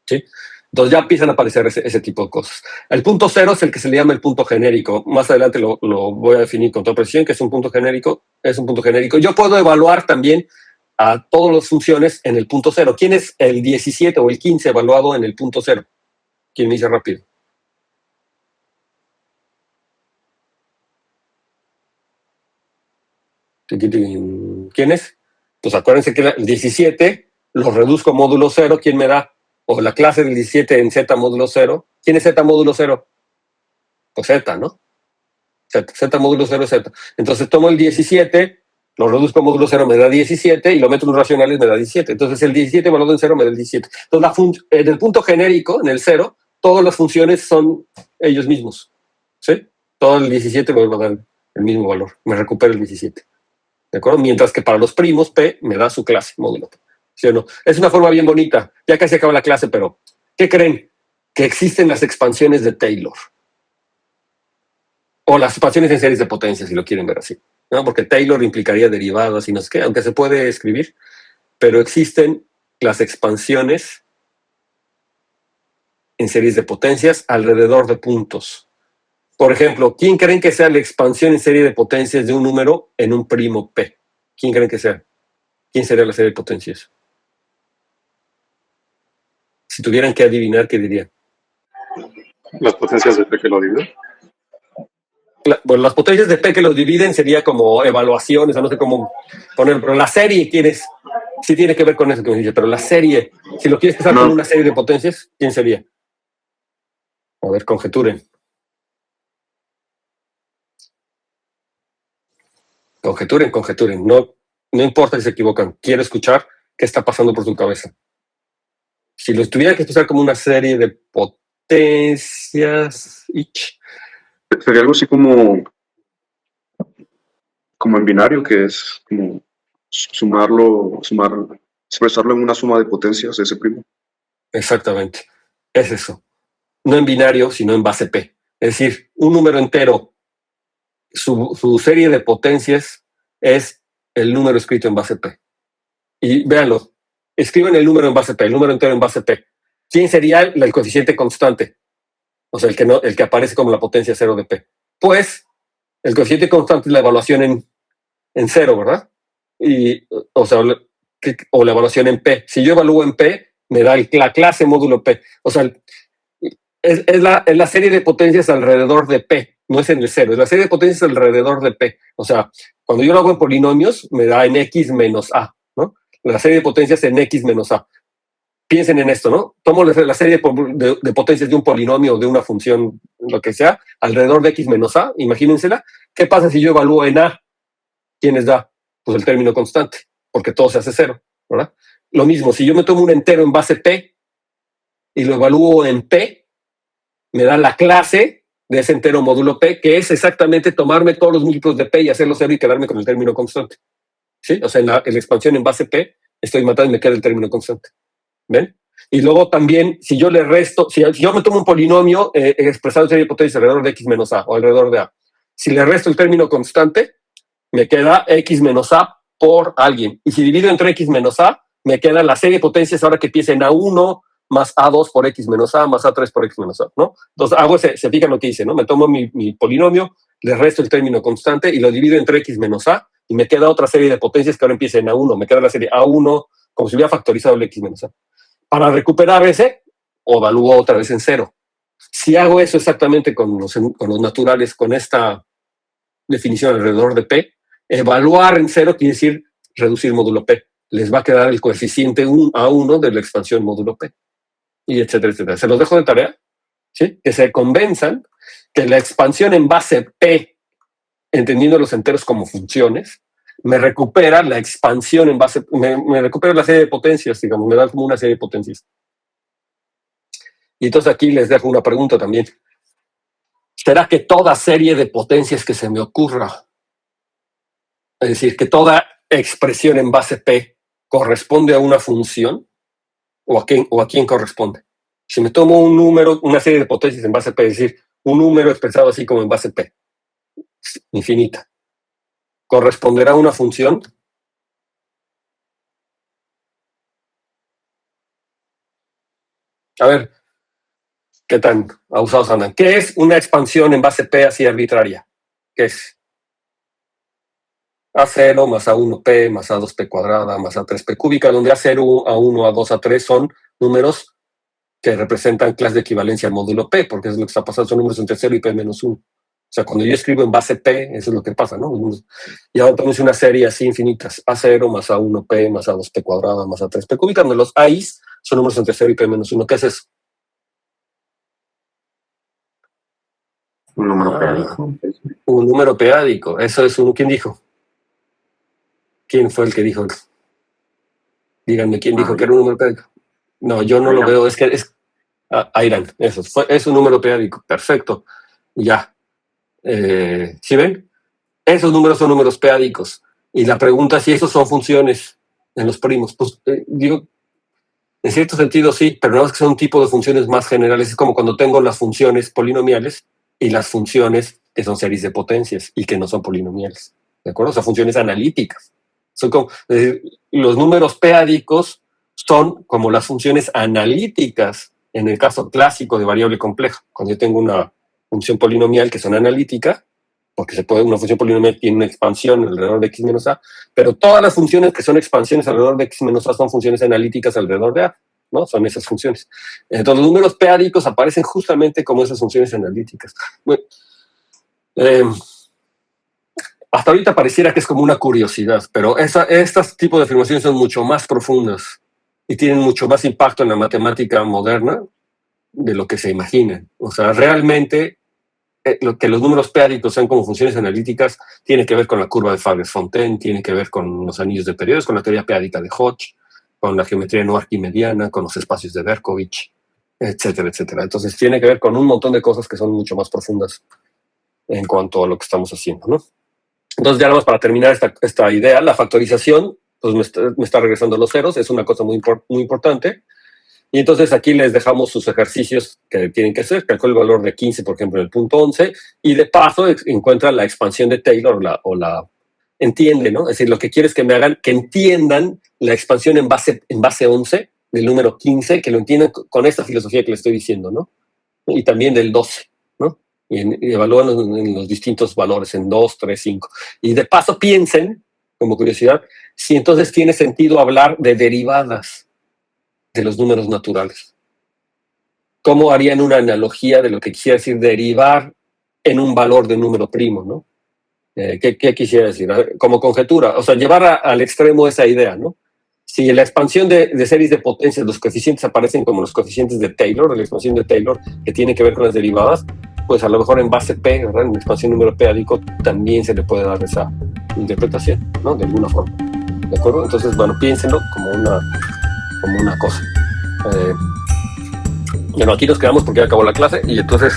A: ¿Sí? Entonces ya empiezan a aparecer ese tipo de cosas. El punto 0 es el que se le llama el punto genérico. Más adelante lo voy a definir con toda precisión, que es un punto genérico. Es un punto genérico. Yo puedo evaluar también a todas las funciones en el punto 0. ¿Quién es el 17 o el 15 evaluado en el punto 0? ¿Quién me dice rápido? ¿Quién es? Pues acuérdense que el 17 lo reduzco módulo 0. ¿Quién me da? O la clase del 17 en Z módulo 0. ¿Quién es Z módulo 0? Pues Z, ¿no? Z módulo 0 es Z. Entonces tomo el 17, lo reduzco a módulo 0, me da 17, y lo meto en los racionales, me da 17. Entonces el 17 evaluado en 0 me da el 17. Entonces en el punto genérico, en el 0, todas las funciones son ellos mismos. ¿Sí? Todo el 17 me va a dar el mismo valor. Me recupera el 17. ¿De acuerdo? Mientras que para los primos, P me da su clase, módulo P. ¿Sí o no? Es una forma bien bonita. Ya casi acaba la clase, pero ¿qué creen? Que existen las expansiones de Taylor. O las expansiones en series de potencia, si lo quieren ver así, ¿no? Porque Taylor implicaría derivadas y no sé qué, aunque se puede escribir, pero existen las expansiones en series de potencias alrededor de puntos. Por ejemplo, ¿quién creen que sea la expansión en serie de potencias de un número en un primo P? ¿Quién creen que sea? ¿Quién sería la serie de potencias? Si tuvieran que adivinar, ¿qué dirían?
C: Las potencias de P que lo dividen.
A: Bueno, las potencias de P que los dividen sería como evaluaciones, o no sé cómo poner, pero la serie, ¿quién es? Sí tiene que ver con eso que me dice, pero la serie, si lo quieres pensar con una serie de potencias, ¿quién sería? A ver, conjeturen. Conjeturen. No importa si se equivocan. Quiero escuchar qué está pasando por su cabeza. Si lo tuviera que expresar como una serie de potencias...
F: Sería algo así como como en binario, que es como expresarlo en una suma de potencias, ese primo.
A: Exactamente. Es eso. No en binario, sino en base P. Es decir, un número entero, su serie de potencias es el número escrito en base P. Y véanlo, escriben el número en base P, el número entero en base P. ¿Quién sería el coeficiente constante? O sea, el que aparece como la potencia cero de P. Pues, el coeficiente constante es la evaluación en cero, ¿verdad? O la evaluación en P. Si yo evalúo en P, me da la clase módulo P. O sea, es la serie de potencias alrededor de P, no es en el cero, es la serie de potencias alrededor de P. O sea, cuando yo lo hago en polinomios, me da en X menos A, ¿no? La serie de potencias en X menos A. Piensen en esto, ¿no? Tomo la serie de potencias de un polinomio o de una función, lo que sea, alrededor de X menos A, imagínensela. ¿Qué pasa si yo evalúo en A? ¿Quién les da? Pues el término constante, porque todo se hace cero, ¿verdad? Lo mismo, si yo me tomo un entero en base P y lo evalúo en P, me da la clase de ese entero módulo P, que es exactamente tomarme todos los múltiplos de P y hacerlo cero y quedarme con el término constante. ¿Sí? O sea, en la expansión en base P, estoy matando y me queda el término constante. ¿Ven? Y luego también, si yo le resto, si yo me tomo un polinomio expresado en serie de potencias alrededor de X menos A o alrededor de A, si le resto el término constante, me queda X menos A por alguien. Y si divido entre X menos A, me queda la serie de potencias ahora que empieza en A1 más A2 por X menos A más A3 por X menos A, ¿no? Entonces se fijan lo que hice, ¿no? Me tomo mi polinomio, le resto el término constante y lo divido entre X menos A y me queda otra serie de potencias que ahora empieza en A1. Me queda la serie A1 como si hubiera factorizado el X menos A. Para recuperar ese, o evalúo otra vez en cero. Si hago eso exactamente con los naturales, con esta definición alrededor de P, evaluar en cero quiere decir reducir módulo P. Les va a quedar el coeficiente A1 de la expansión módulo P. Y etcétera, etcétera. Se los dejo de tarea, ¿sí? Que se convenzan que la expansión en base P, entendiendo los enteros como funciones, me recupera la expansión en base, me recupera la serie de potencias, digamos, me da como una serie de potencias. Y entonces aquí les dejo una pregunta también. ¿Será que toda serie de potencias que se me ocurra, es decir, que toda expresión en base P corresponde a una función? ¿O a quién corresponde? Si me tomo un número, una serie de potencias en base P, es decir, un número expresado así como en base P, infinita, ¿corresponderá a una función? A ver, ¿qué tan abusados andan? ¿Qué es una expansión en base P así arbitraria? ¿Qué es? A0 más A1P más A2P cuadrada más A3P cúbica, donde A0, A1, A2, A3 son números que representan clases de equivalencia al módulo P, porque es lo que está pasando, son números entre 0 y P menos 1. O sea, cuando yo escribo en base P, eso es lo que pasa, ¿no? Y ahora tenemos una serie así infinitas, A0 más A1P más A2P cuadrada más A3P cúbica, donde los A's son números entre 0 y P menos 1. ¿Qué es eso?
F: Un número periódico.
A: Un número periódico. Eso es un... ¿Quién dijo? ¿Quién fue el que dijo? Díganme, ¿quién dijo que era un número periódico? No, yo no lo veo. Es que es... Airan, eso. Es un número periódico. Perfecto. Ya. ¿Sí ven? Esos números son números periódicos. Y la pregunta es si esos son funciones en los primos. Pues digo, en cierto sentido sí, pero no es que son un tipo de funciones más generales. Es como cuando tengo las funciones polinomiales y las funciones que son series de potencias y que no son polinomiales. ¿De acuerdo? O sea, funciones analíticas. Son como, los números periódicos son como las funciones analíticas en el caso clásico de variable compleja. Cuando yo tengo una función polinomial que son analítica, porque una función polinomial tiene una expansión alrededor de x menos a, pero todas las funciones que son expansiones alrededor de x menos a son funciones analíticas alrededor de a, ¿no? Son esas funciones. Entonces los números periódicos aparecen justamente como esas funciones analíticas. Bueno, hasta ahorita pareciera que es como una curiosidad, pero estos tipos de afirmaciones son mucho más profundas y tienen mucho más impacto en la matemática moderna de lo que se imaginan. O sea, realmente lo que los números periódicos sean como funciones analíticas tiene que ver con la curva de Fabre-Fontaine, tiene que ver con los anillos de periodos, con la teoría periódica de Hodge, con la geometría no arquimediana, con los espacios de Berkovich, etcétera, etcétera. Entonces tiene que ver con un montón de cosas que son mucho más profundas en cuanto a lo que estamos haciendo, ¿no? Entonces, ya nada más para terminar esta idea, la factorización, pues me está regresando los ceros, es una cosa muy importante. Y entonces aquí les dejamos sus ejercicios que tienen que hacer. Calcula el valor de 15, por ejemplo, en el punto 11, y de paso encuentra la expansión de Taylor o la entiende, ¿no? Es decir, lo que quiero es que me hagan, que entiendan la expansión en base 11 del número 15, que lo entiendan con esta filosofía que les estoy diciendo, ¿no? Y también del 12, ¿no? Y evalúan en los distintos valores, en 2, 3, 5. Y de paso piensen, como curiosidad, si entonces tiene sentido hablar de derivadas de los números naturales. ¿Cómo harían una analogía de lo que quisiera decir derivar en un valor de un número primo, ¿no? ¿Qué quisiera decir? Como conjetura, o sea, llevar al extremo esa idea, ¿no? Si en la expansión de series de potencias los coeficientes aparecen como los coeficientes de Taylor, la expansión de Taylor que tiene que ver con las derivadas, pues a lo mejor en base P, ¿verdad? En la expansión número P-ádico también se le puede dar esa interpretación, ¿no? De alguna forma. ¿De acuerdo? Entonces, bueno, piénsenlo como una cosa. Bueno, aquí nos quedamos porque ya acabó la clase y entonces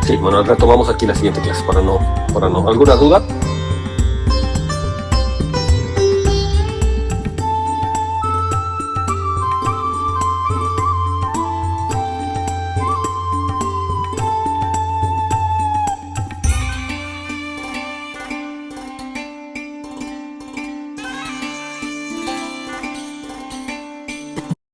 A: sí, bueno, retomamos aquí la siguiente clase para no. ¿Alguna duda?